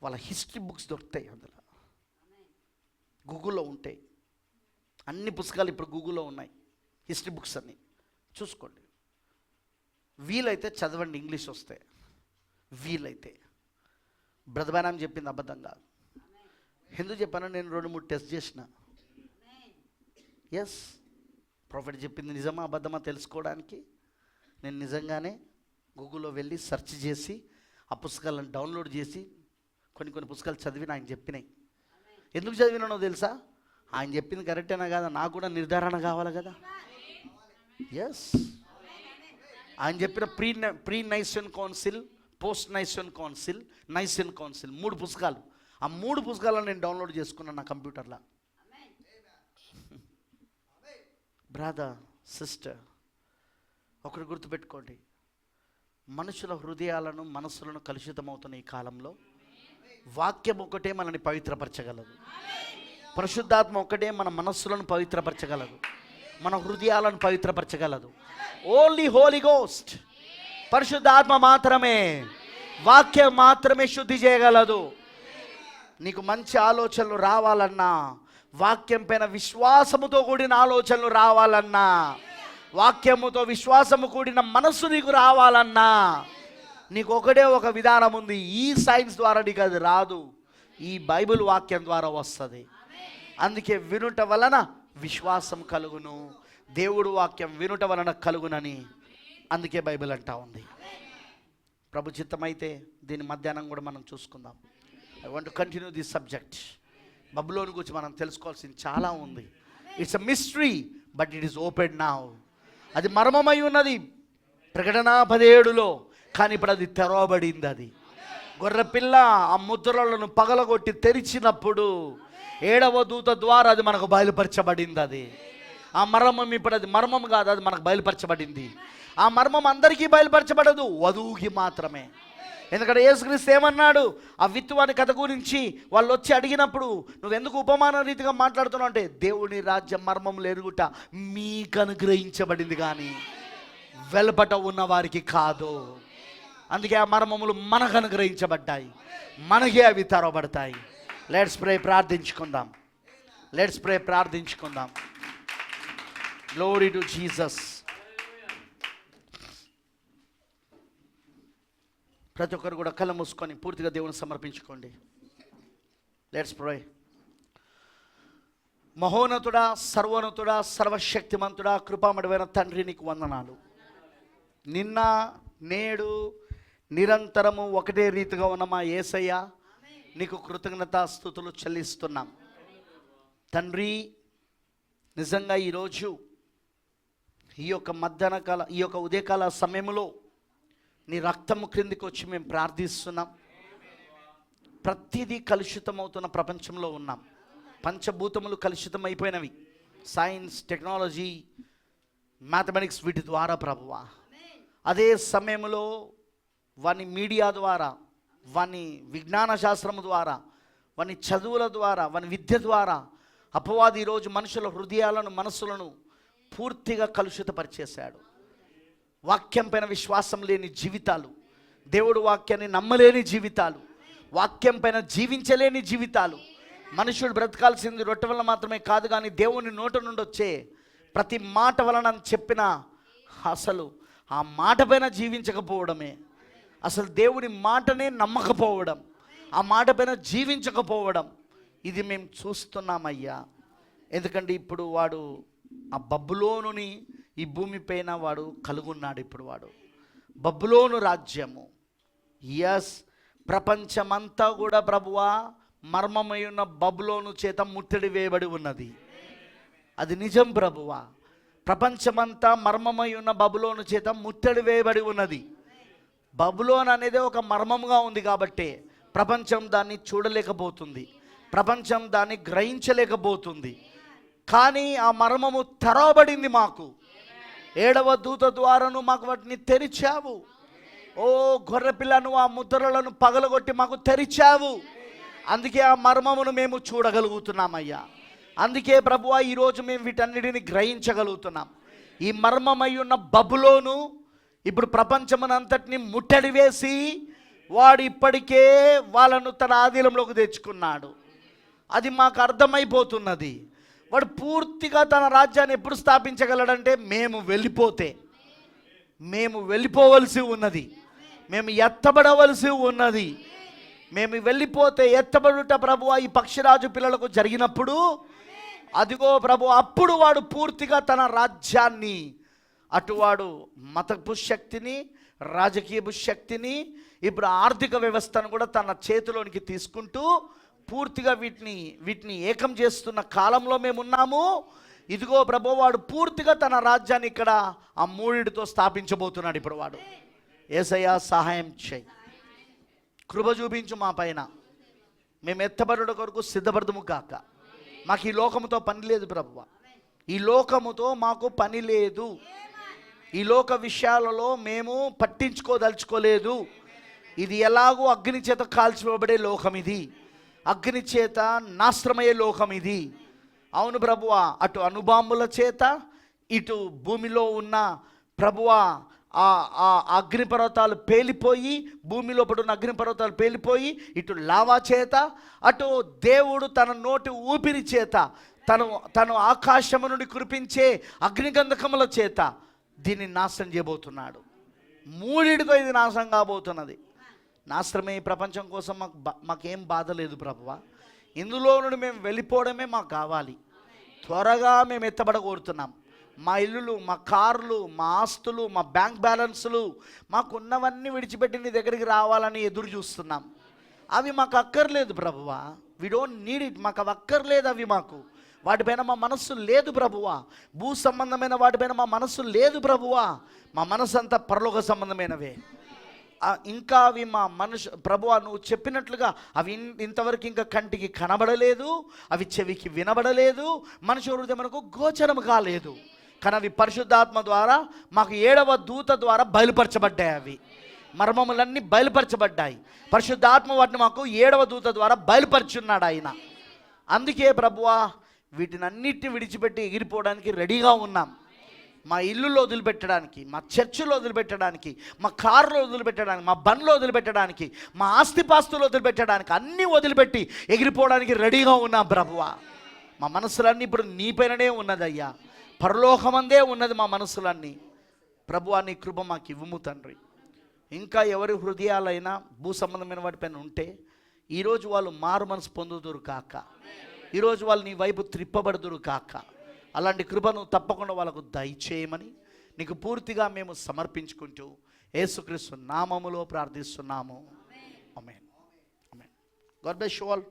వాళ్ళ హిస్టరీ బుక్స్ దొరుకుతాయి అందులో, గూగుల్లో ఉంటాయి. అన్ని పుస్తకాలు ఇప్పుడు గూగుల్లో ఉన్నాయి, హిస్టరీ బుక్స్ అన్నీ చూసుకోండి. వీలైతే చదవండి, ఇంగ్లీష్ వస్తే వీలైతే. బ్రదర్ బ్రెన్హామ్ చెప్పింది అబద్ధం కాదు. ఎందుకు చెప్పాను? నేను 2-3 టెస్ట్ చేసిన. ఎస్, ప్రాఫెట్ చెప్పింది నిజమా అబద్ధమా తెలుసుకోవడానికి నేను నిజంగానే గూగుల్లో వెళ్ళి సెర్చ్ చేసి ఆ పుస్తకాలను డౌన్లోడ్ చేసి కొన్ని పుస్తకాలు చదివిన ఆయన చెప్పినాయి. ఎందుకు చదివినానో తెలుసా? ఆయన చెప్పింది కరెక్టేనా కాదా నాకు కూడా నిర్ధారణ కావాలి కదా. ఎస్, ఆయన చెప్పిన pre Nicene council, post Nicene council, Nicene council 3 పుస్తకాలు. ఆ 3 పుస్తకాలను నేను డౌన్లోడ్ చేసుకున్నాను నా కంప్యూటర్లో. బ్రదర్, సిస్టర్, ఒకటి గుర్తుపెట్టుకోండి, మనుషుల హృదయాలను, మనస్సులను కలుషితమవుతున్న ఈ కాలంలో వాక్యం ఒకటే మనల్ని పవిత్రపరచగలదు. పరిశుద్ధాత్మ ఒకటే మన మనస్సులను పవిత్రపరచగలదు, మన హృదయాలను పవిత్రపరచగలదు. ఓన్లీ హోలీ గోస్ట్, పరిశుద్ధాత్మ మాత్రమే, వాక్యం మాత్రమే శుద్ధి చేయగలదు. నీకు మంచి ఆలోచనలు రావాలన్నా, వాక్యం పైన విశ్వాసముతో కూడిన ఆలోచనలు రావాలన్నా, వాక్యముతో విశ్వాసము కూడిన మనస్సు నీకు రావాలన్నా, నీకు ఒకటే ఒక విధానం ఉంది. ఈ సైన్స్ ద్వారా నీకు అది రాదు, ఈ బైబిల్ వాక్యం ద్వారా వస్తుంది. అందుకే వినుట వలన విశ్వాసం కలుగును, దేవుడు వాక్యం వినుట వలన కలుగునని అందుకే బైబిల్ అంటా ఉంది. ప్రభు చిత్తమైతే దీని మధ్యాహ్నం కూడా మనం చూసుకుందాం. I want to continue this subject. బబులోను గురించి మనం తెలుసుకోవాల్సింది చాలా ఉంది. It's a mystery but it is open now. అది మర్మమై ఉన్నది ప్రకటన 17లో, కానీ ఇప్పుడు అది తెరవబడింది. అది గొర్రెపిల్ల ఆ ముద్రలను పగలగొట్టి తెరిచినప్పుడు 7వ దూత ద్వారా అది మనకు బయలుపరచబడింది. అది ఆ మర్మం ఇప్పుడు అది మర్మం కాదు, అది మనకు బయలుపరచబడింది. ఆ మర్మం అందరికీ బయలుపరచబడదు, వధువుకి మాత్రమే. ఎందుకంటే యేసుక్రీస్తు ఏమన్నాడు, ఆ విత్తువాని కథ గురించి వాళ్ళు వచ్చి అడిగినప్పుడు నువ్వెందుకు ఉపమాన రీతిగా మాట్లాడుతున్నావు అంటే, దేవుని రాజ్యం మర్మములు ఎరుగుట మీకు అనుగ్రహించబడింది కానీ వెలుపట ఉన్న వారికి కాదు. అందుకే ఆ మర్మములు మనకు అనుగ్రహించబడ్డాయి, మనకే అవి తెరవబడతాయి. లెట్స్ ప్రే, ప్రార్థించుకుందాం. లెట్స్ ప్రే, ప్రార్థించుకుందాం. Glory to Jesus. ప్రతి ఒక్కరు కూడా కళ్ళు మూసుకొని పూర్తిగా దేవుని సమర్పించుకోండి. Let's pray. మహోన్నతుడా, సర్వోన్నతుడా, సర్వశక్తిమంతుడా, కృపామయుడైన తండ్రి, నీకు వందనాలు. నిన్న నేడు నిరంతరము ఒకటే రీతిగా ఉన్న మా యేసయ్య, నీకు కృతజ్ఞతాస్తుతులు చెల్లిస్తున్నాం తండ్రి. నిజంగా ఈరోజు ఈ యొక్క మధ్యాహ్న కాల, ఈ యొక్క ఉదయకాల సమయంలో నీ రక్తము క్రిందికి వచ్చి మేము ప్రార్థిస్తున్నాం. ప్రతిదీ కలుషితమవుతున్న ప్రపంచంలో ఉన్నాం. పంచభూతములు కలుషితమైపోయినవి, సైన్స్, టెక్నాలజీ, మ్యాథమెటిక్స్, వీటి ద్వారా ప్రభువా. అదే సమయంలో వాని మీడియా ద్వారా, వాని విజ్ఞాన శాస్త్రము ద్వారా, వాని చదువుల ద్వారా, వాని విద్య ద్వారా అపవాది ఈరోజు మనుషుల హృదయాలను, మనస్సులను పూర్తిగా కలుషితపరిచేశాడు. వాక్యం పైన విశ్వాసం లేని జీవితాలు, దేవుడు వాక్యాన్ని నమ్మలేని జీవితాలు, వాక్యం పైన జీవించలేని జీవితాలు. మనుషుడు బ్రతకాల్సింది రొట్టె వలన మాత్రమే కాదు కానీ దేవుని నోట నుండి వచ్చే ప్రతి మాట వలన చెప్పిన, అసలు ఆ మాట పైన జీవించకపోవడమే, అసలు దేవుని మాటనే నమ్మకపోవడం, ఆ మాట పైన జీవించకపోవడం, ఇది మేము చూస్తున్నామయ్యా. ఎందుకంటే ఇప్పుడు వాడు ఆ బబులోనుని ఈ భూమిపైన వాడు కలుగున్నాడు. ఇప్పుడు వాడు బబులోను రాజ్యము, ఎస్, ప్రపంచమంతా కూడా ప్రభువా మర్మమై ఉన్న బబులోను చేత ముట్టడి వేయబడి ఉన్నది. అది నిజం ప్రభువా. ప్రపంచమంతా మర్మమై ఉన్న బబులోను చేత ముట్టడి వేయబడి ఉన్నది. బబులోన్ అనేది ఒక మర్మంగా ఉంది కాబట్టి ప్రపంచం దాన్ని చూడలేకపోతుంది, ప్రపంచం దాన్ని గ్రహించలేకపోతుంది. కానీ ఆ మర్మము తెరవబడింది మాకు. 7వ దూత ద్వారాను మాకు వాటిని తెరిచావు. ఓ గొర్రెపిల్లను, ఆ ముద్రలను పగలగొట్టి మాకు తెరిచావు. అందుకే ఆ మర్మమును మేము చూడగలుగుతున్నామయ్యా. అందుకే ప్రభువా ఈరోజు మేము వీటన్నిటిని గ్రహించగలుగుతున్నాం. ఈ మర్మమై ఉన్న బబులోను ఇప్పుడు ప్రపంచమునంతటిని ముట్టడి వేసి వాడు ఇప్పటికే వాళ్ళను తన ఆధీనంలోకి తెచ్చుకున్నాడు. అది మాకు అర్థమైపోతున్నది. వాడు పూర్తిగా తన రాజ్యాన్ని ఎప్పుడు స్థాపించగలడంటే మేము వెళ్ళిపోవలసి ఉన్నది, మేము ఎత్తబడవలసి ఉన్నది. మేము వెళ్ళిపోతే ఎత్తబడుట ప్రభువా ఈ పక్షిరాజు పిల్లలకు జరిగినప్పుడు, అదిగో ప్రభు, అప్పుడు వాడు పూర్తిగా తన రాజ్యాన్ని, అటువాడు మతపు శక్తిని, రాజకీయపు శక్తిని, ఇప్పుడు ఆర్థిక వ్యవస్థను కూడా తన చేతిలోనికి తీసుకుంటూ పూర్తిగా వీటిని ఏకం చేస్తున్న కాలంలో మేము ఉన్నాము. ఇదిగో ప్రభు, వాడు పూర్తిగా తన రాజ్యాన్ని ఇక్కడ ఆ మూడిటితో స్థాపించబోతున్నాడు. ఇప్పుడు వాడు, యేసయ్యా సహాయం చేయి, కృప చూపించు మా పైన. మేము ఎత్తబడుట కొరకు సిద్ధపడదుము కాక. మాకు ఈ లోకముతో పని లేదు ప్రభువా, ఈ లోకముతో మాకు పని లేదు. ఈ లోక విషయాలలో మేము పట్టించుకోదలుచుకోలేదు. ఇది ఎలాగో అగ్ని చేత కాల్చివేయబడే లోకం, ఇది అగ్ని చేత నాశనమయ్యే లోకం ఇది. అవును ప్రభువా, అటు అణుబాంబుల చేత, ఇటు భూమిలో ఉన్న ప్రభువా ఆ అగ్నిపర్వతాలు పేలిపోయి, భూమిలో పడున్న అగ్నిపర్వతాలు పేలిపోయి, ఇటు లావా చేత, అటు దేవుడు తన నోటి ఊపిరి చేత, తను ఆకాశము నుండి కురిపించే అగ్నిగంధకముల చేత దీన్ని నాశనం చేయబోతున్నాడు. మూడిటితో ఇది నాశనం కాబోతున్నది. నాశనమే ఈ ప్రపంచం కోసం మాకేం బాధ లేదు ప్రభువా. ఇందులో నుండి మేము వెళ్ళిపోవడమే మాకు కావాలి. త్వరగా మేము ఎత్తబడగోరుతున్నాం. మా ఇల్లులు, మా కార్లు, మా ఆస్తులు, మా బ్యాంక్ బ్యాలెన్సులు, మాకున్నవన్నీ విడిచిపెట్టి నీ దగ్గరికి రావాలని ఎదురు చూస్తున్నాం. అవి మాకు అక్కర్లేదు ప్రభువా. We don't need it. మాకు అవి అక్కర్లేదు. అవి మాకు వాటిపైన మా మనస్సు లేదు ప్రభువా. భూ సంబంధమైన వాటిపైన మా మనస్సు లేదు ప్రభువా. మా మనసు అంతా పరలోక సంబంధమైనవే. ఇంకా అవి మా ప్రభువా నువ్వు చెప్పినట్లుగా అవి ఇంతవరకు ఇంకా కంటికి కనబడలేదు, అవి చెవికి వినబడలేదు, మనుషు హృదయమునకు గోచరము కాలేదు. కానీ అవి పరిశుద్ధాత్మ ద్వారా మాకు 7వ దూత ద్వారా బయలుపరచబడ్డాయి. అవి మర్మములన్నీ బయలుపరచబడ్డాయి. పరిశుద్ధాత్మ వాటిని మాకు 7వ దూత ద్వారా బయలుపరుచున్నాడు ఆయన. అందుకే ప్రభువా వీటిని అన్నిటిని విడిచిపెట్టి ఎగిరిపోవడానికి రెడీగా ఉన్నాం. మా ఇల్లులో వదిలిపెట్టడానికి, మా చర్చిలో వదిలిపెట్టడానికి, మా కారులో వదిలిపెట్టడానికి, మా బండ్లో వదిలిపెట్టడానికి, మా ఆస్తిపాస్తులు వదిలిపెట్టడానికి, అన్నీ వదిలిపెట్టి ఎగిరిపోవడానికి రెడీగా ఉన్నాం ప్రభువా. మా మనసులన్నీ ఇప్పుడు నీపైననే ఉన్నదయ్యా, పరలోకమందే ఉన్నది మా మనసులన్నీ. ప్రభువా నీ కృప మాకు ఇవ్వము తండ్రి. ఇంకా ఎవరి హృదయాలైనా భూ సంబంధమైన వాటిపైన ఉంటే ఈరోజు వాళ్ళు మారు మనసు పొందుదురు కాక, ఈరోజు వాళ్ళు నీ వైపు త్రిప్పబడుదురు కాక. అలాంటి కృపను తప్పకుండా వాళ్ళకు దయచేయమని నీకు పూర్తిగా మేము సమర్పించుకుంటూ యేసుక్రీస్తు నామములో ప్రార్థిస్తున్నాము. ఆమేన్. ఆమేన్. God bless you all.